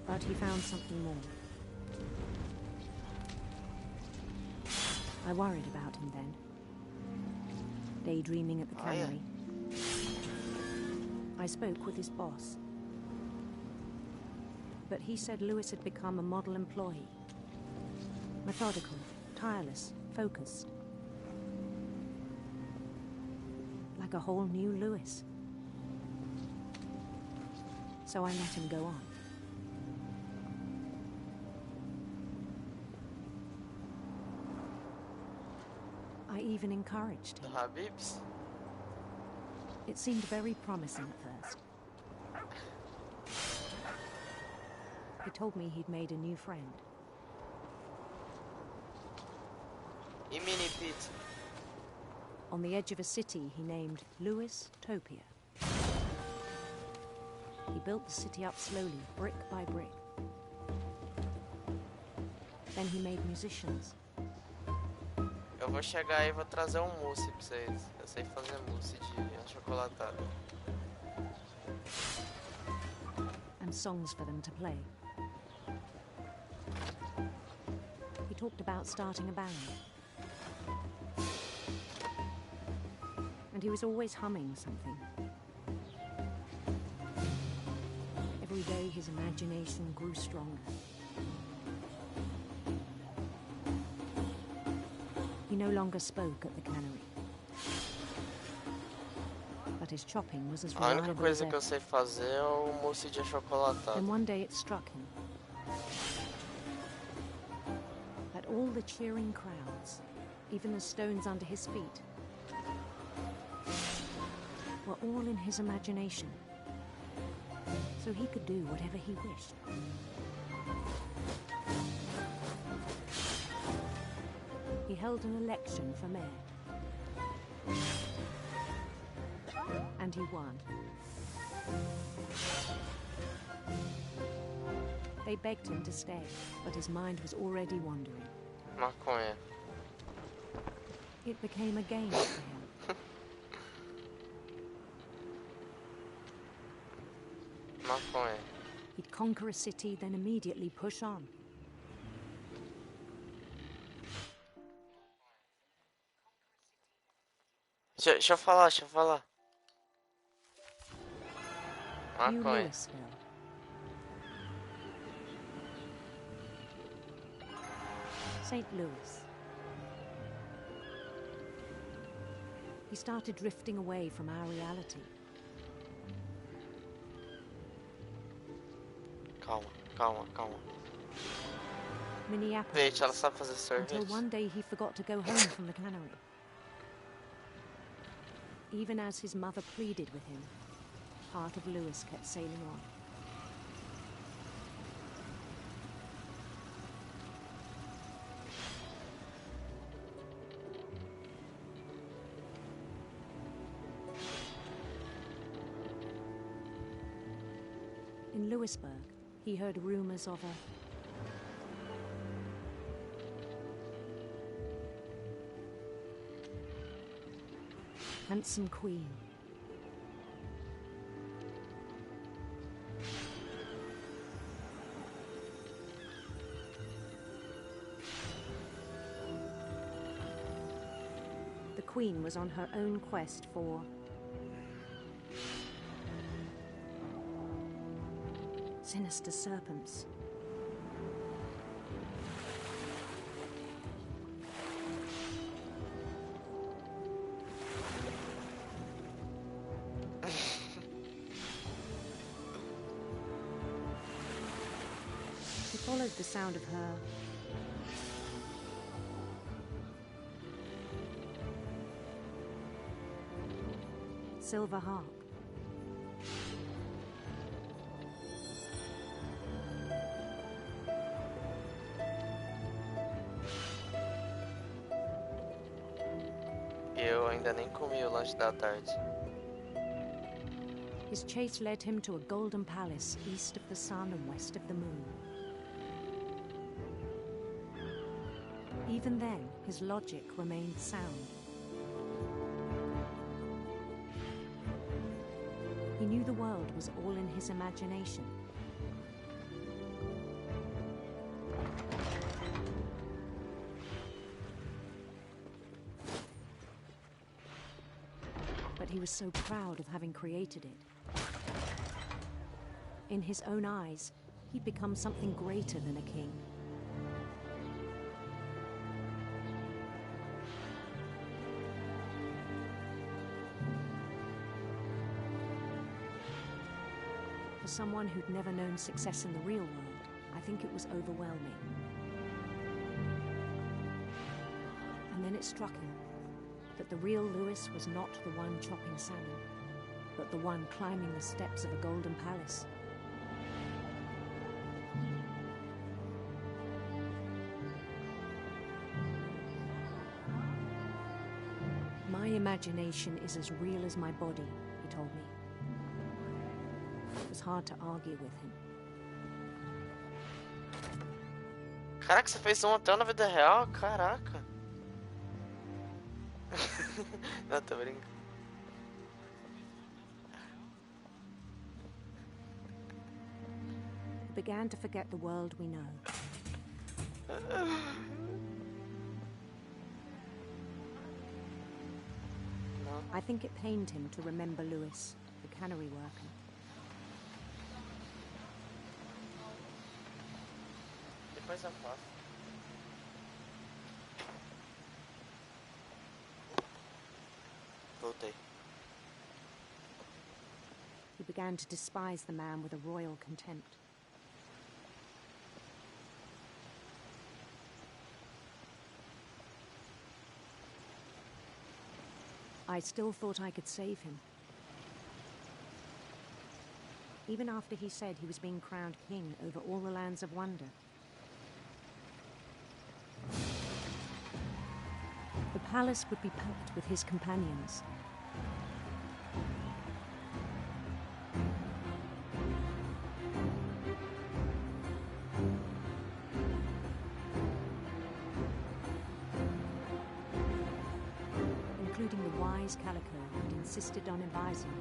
But he found something more. I worried about him then. Daydreaming at the cannery. I spoke with his boss. But he said Lewis had become a model employee. Methodical, tireless, focused. Like a whole new Lewis. So I let him go on. I even encouraged him. The Habibs? It seemed very promising at first. He told me he'd made a new friend. Mini Pete. On the edge of a city he named Lewis Topia. He built the city up slowly, brick by brick. Then he made musicians. Eu vou chegar aí e vou trazer um mousse pra vocês. Eu sei fazer mousse de achocolatado. And songs for them to play. He talked about starting a band. And he was always humming something. Every day his imagination grew stronger. He no longer spoke at the cannery. But his chopping was as A reliable única as coisa ever. que eu sei fazer é o mousse de achocolatado. Then one day it struck him that all the cheering crowds, even the stones under his feet, were all in his imagination, so he could do whatever he wished. He held an election for mayor. And he won. They begged him to stay, but his mind was already wandering. Maconha. It became a game for him. Maconha. He'd conquer a city, then immediately push on. Deixa eu falar. New Maconha. Louisville. St. Louis. He started drifting away from our reality. Calma. Minneapolis. Gente, ela sabe fazer Until sorvete. one day he forgot to go home from the cannery. Even as his mother pleaded with him, part of Lewis kept sailing on. In Lewisburg, he heard rumors of a handsome queen. The queen was on her own quest for sinister serpents. He followed the sound of her silver harp. ainda nem comi o lanche da tarde. His chase led him to a golden palace east of the sun and west of the moon. Even then, his logic remained sound. He knew the world was all in his imagination. But he was so proud of having created it. In his own eyes, he'd become something greater than a king. For someone who'd never known success in the real world, I think it was overwhelming. And then it struck him that the real Lewis was not the one chopping salmon, but the one climbing the steps of a golden palace. My imagination is as real as my body, he told me. It was hard to argue with him. Caraca, você fez um hotel na vida real? Caraca. Não, tô brincando. He began to forget the world we know. I think it pained him to remember Lewis, the cannery worker. Depois eu faço. Voltei. He began to despise the man with a royal contempt. I still thought I could save him. Even after he said he was being crowned king over all the lands of wonder. The palace would be packed with his companions. Including the wise Calico who'd insisted on advising him.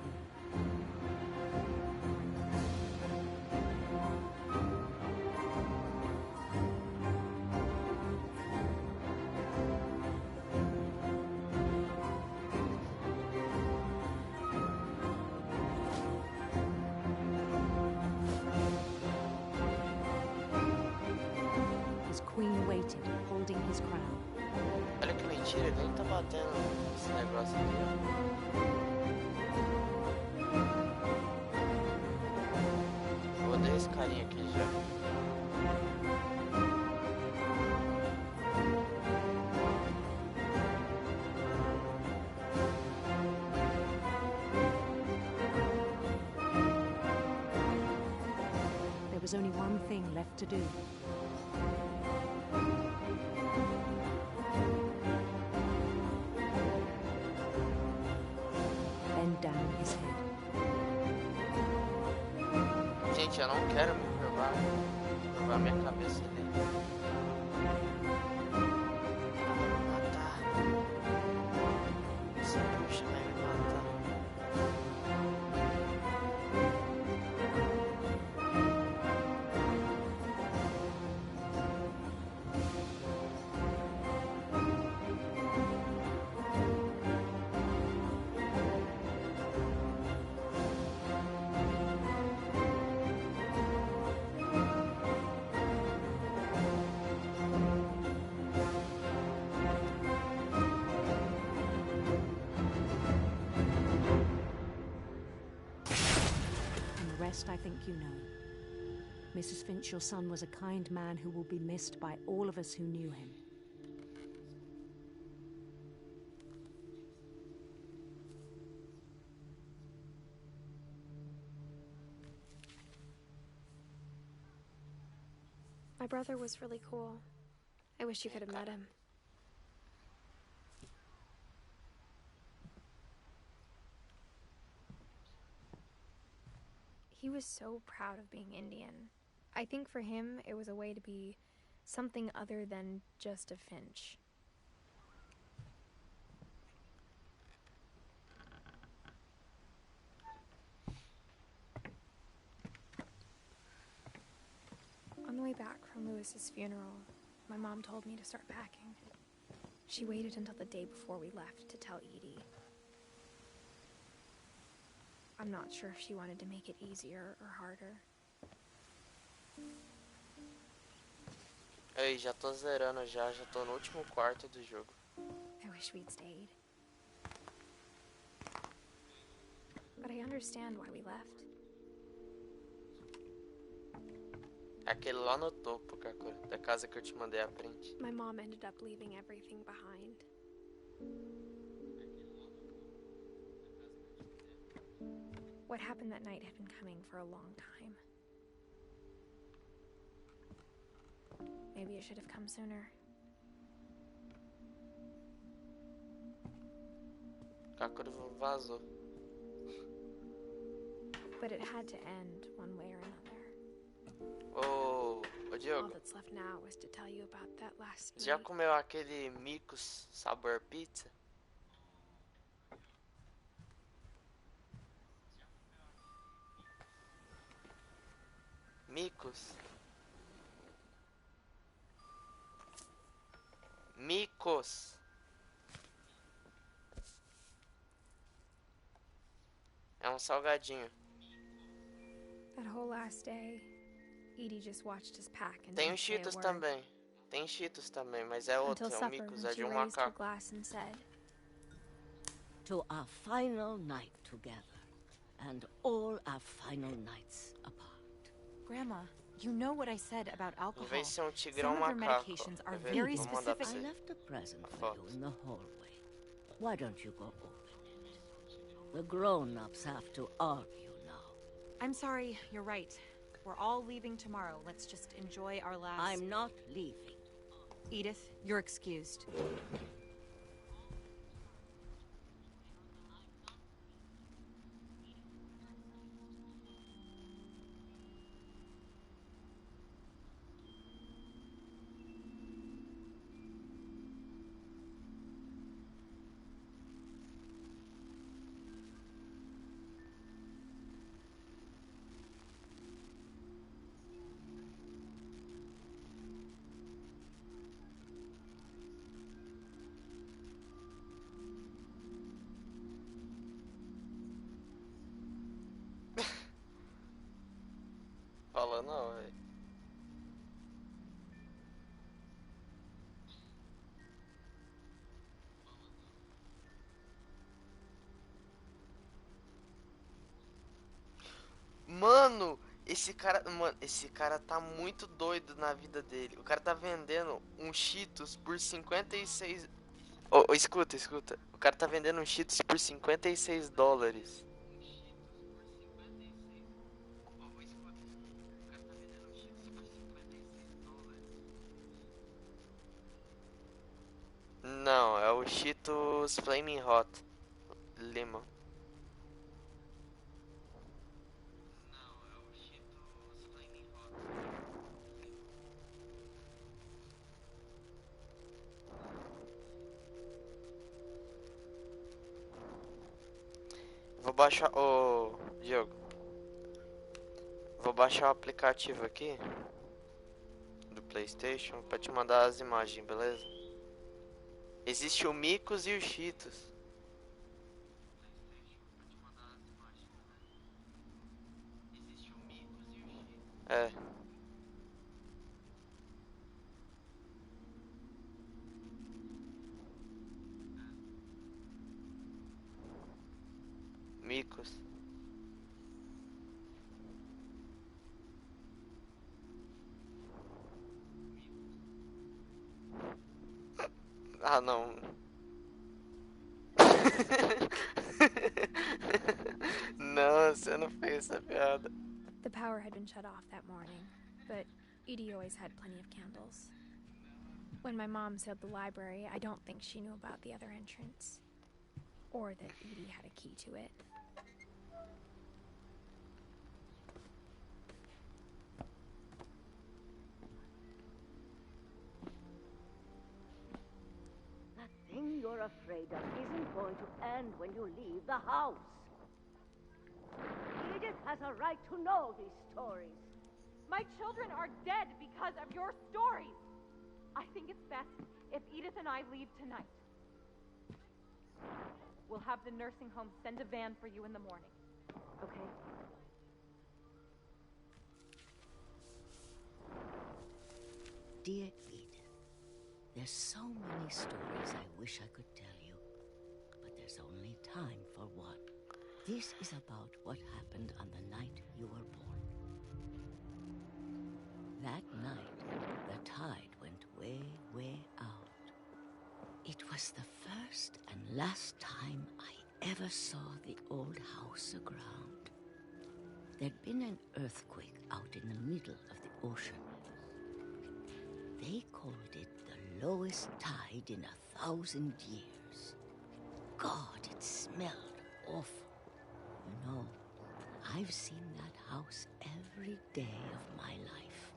His queen waited, holding his crown. Olha que mentira, ele nem tá batendo esse negócio aqui, ó. Eu odeio esse carinha aqui já. There was only one thing left to do. Bend down his head. Gente, eu não quero me curvar minha cabeça dele. Ela vai me matar. Essa bruxa vai me matar. I think you know. Mrs. Finch, your son was a kind man who will be missed by all of us who knew him. My brother was really cool. I wish you could have met him. He was so proud of being Indian. I think for him, it was a way to be something other than just a Finch. On the way back from Lewis's funeral, my mom told me to start packing. She waited until the day before we left to tell Edie. I'm not sure if she wanted to make it easier or harder. Ei, já tô zerando já tô no último quarto do jogo. I wish we'd stayed. But I understand why we left. É aquele lá no topo, Kakura, da casa que eu te mandei a print. My mom ended up leaving everything behind. What happened that night had been coming for a long time. Maybe it should have come sooner. Kakura vazou. But it had to end one way or another. Ô All Diogo, that's left now is to tell you about that last já night. comeu aquele micos sabor pizza? Micos? Micos! É um salgadinho. That whole last day, Edie just watched us pack and Tem didn't os say a Cheetos word. também. Tem Cheetos também, mas é outro, Until é um supper, micos, when é she de um raised her macaco. glass and said, To our final night together, and all our final nights apart. Grandma, you know what I said about Em alcohol. vez de ser um tigre, é um Some of your macaco. medications are Quer ver? very Vou mandar pra specific. I você. left a present A for foto. you in the hallway. Why don't you go open it? The grown-ups have to argue now. I'm sorry, you're right. We're all leaving tomorrow. Let's just enjoy our last... I'm not leaving. Edith, you're excused. Fala não, velho. Mano, esse cara tá muito doido na vida dele. O cara tá vendendo um Cheetos por 56. Escuta, escuta. O cara tá vendendo um Cheetos por 56 dólares. Não, é o Cheetos Flaming Hot Lemon. Vou baixar o Diogo. Vou baixar o aplicativo aqui do PlayStation pra te mandar as imagens, beleza? Existe o Micos e o Cheetos. É. Micos. Ah, não. Não, você não fez essa piada. the power had been shut off that morning, but Edie always had plenty of candles. When my mom sealed the library, I don't think she knew about the other entrance, or that Edie had a key to it. afraid of isn't going to end when you leave the house. Edith has a right to know these stories. My children are dead because of your stories. I think it's best if Edith and I leave tonight. We'll have the nursing home send a van for you in the morning. Okay? Dear Edith, there's so many stories I wish I could tell you, but there's only time for one. This is about what happened on the night you were born. That night, the tide went way, way out. It was the first and last time I ever saw the old house aground. There'd been an earthquake out in the middle of the ocean. They called it the lowest tide in 1,000 years. God, it smelled awful. You know, I've seen that house every day of my life.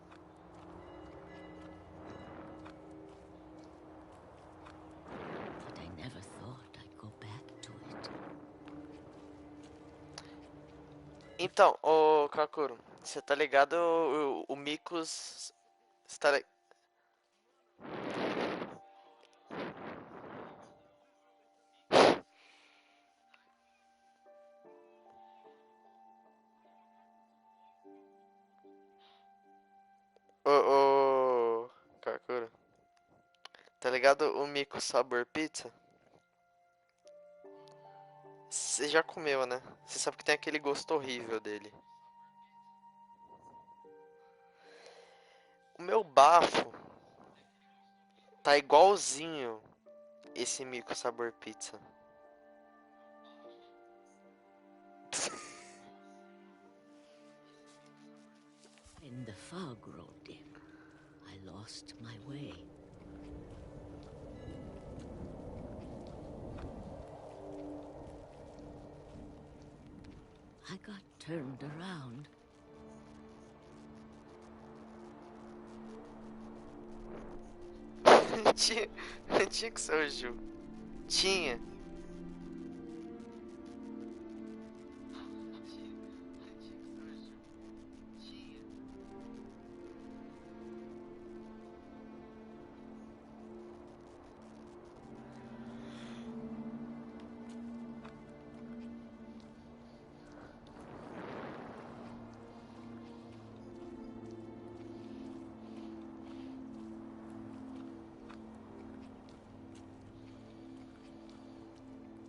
But I never thought I'd go back to it. Então, ô Kakuro, você tá ligado o Mikos... Você tá ligado? Ô, Kakuro, tá ligado o Mico Sabor Pizza? Você já comeu, né? Você sabe que tem aquele gosto horrível dele. O meu bafo tá igualzinho esse Mico Sabor Pizza. When the fog rolled in, I lost my way. I got turned around. Tinha que ser o Ju. Tinha.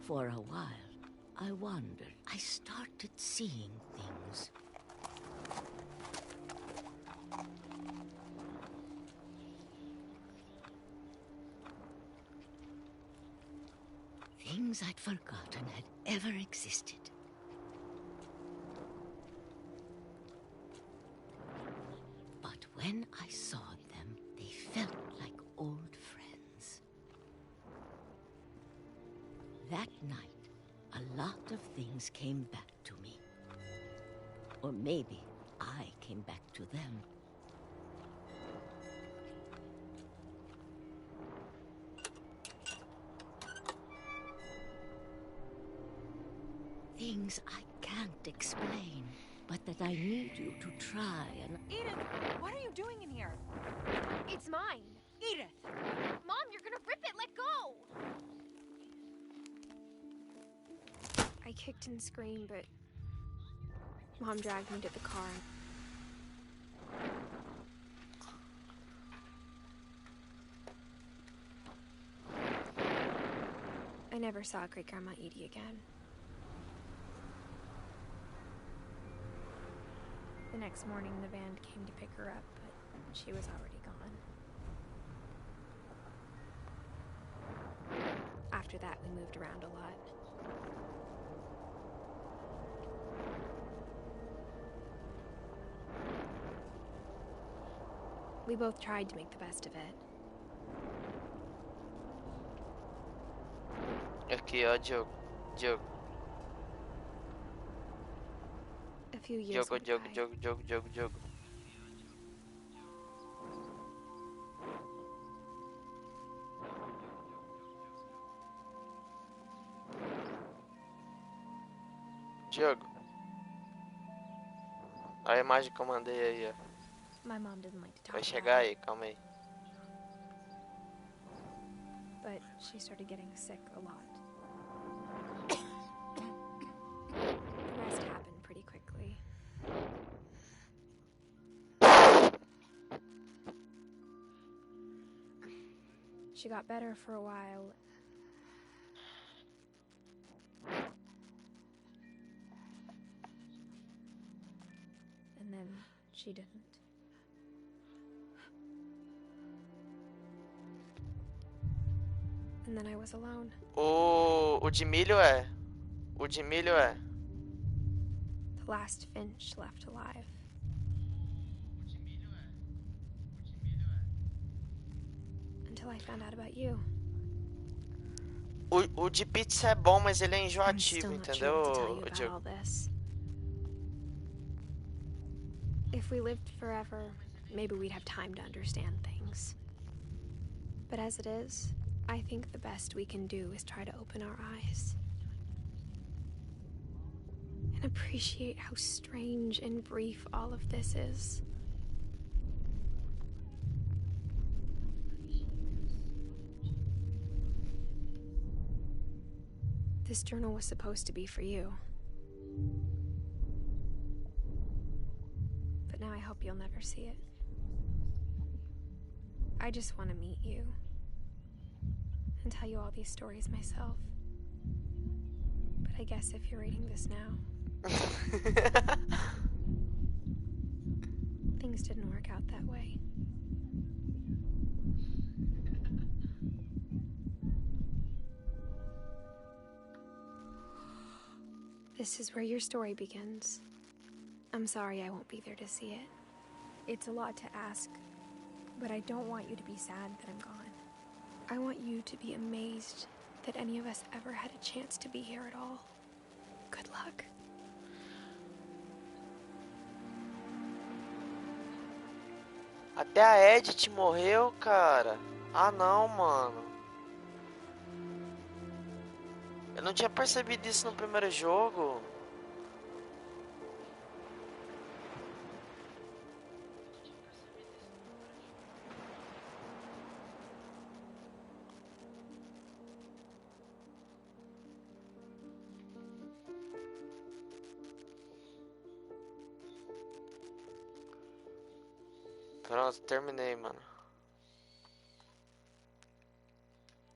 For a while, I wondered. I started seeing things. Things I'd forgotten had ever existed. But when I saw them, they felt like old friends. That night, a lot of things came back to me. Or maybe I came back to them. Things I can't explain, but that I need you to try and... Edith, what are you doing in here? It's mine. Edith! Mom, you're gonna rip it! Let go! I kicked and screamed, but Mom dragged me to the car. I never saw Great Grandma Edie again. The next morning, the van came to pick her up, but she was already gone. After that, we moved around a lot. We both tried to make the best of it. Aqui, ó, Diogo. Diogo. A few years Diogo, Diogo, Diogo, Diogo, Diogo, Diogo. Diogo. Olha a imagem que eu mandei aí, ó. My mom didn't like to talk Vai about chegar it, aí, calma aí. but she started getting sick a lot. The rest happened pretty quickly. She got better for a while. And then she didn't. And then I was alone. O de milho é. O de milho é. The last Finch left alive. Until I found out about you. O de pizza é bom, mas ele é I'm enjoativo, still not sure what to tell you entendeu, about Diogo? all this. If we lived forever, maybe we'd have time to understand things. But as it is, I think the best we can do is try to open our eyes. And appreciate how strange and brief all of this is. This journal was supposed to be for you. But now I hope you'll never see it. I just want to meet you and tell you all these stories myself. But I guess if you're reading this now, things didn't work out that way. This is where your story begins. I'm sorry I won't be there to see it. It's a lot to ask, but I don't want you to be sad that I'm gone. I want you to be amazed that any of us ever had a chance to be here at all. Good luck. Até a Edith morreu, cara. Ah, não, mano. Eu não tinha percebido isso no primeiro jogo. Pronto, terminei, mano.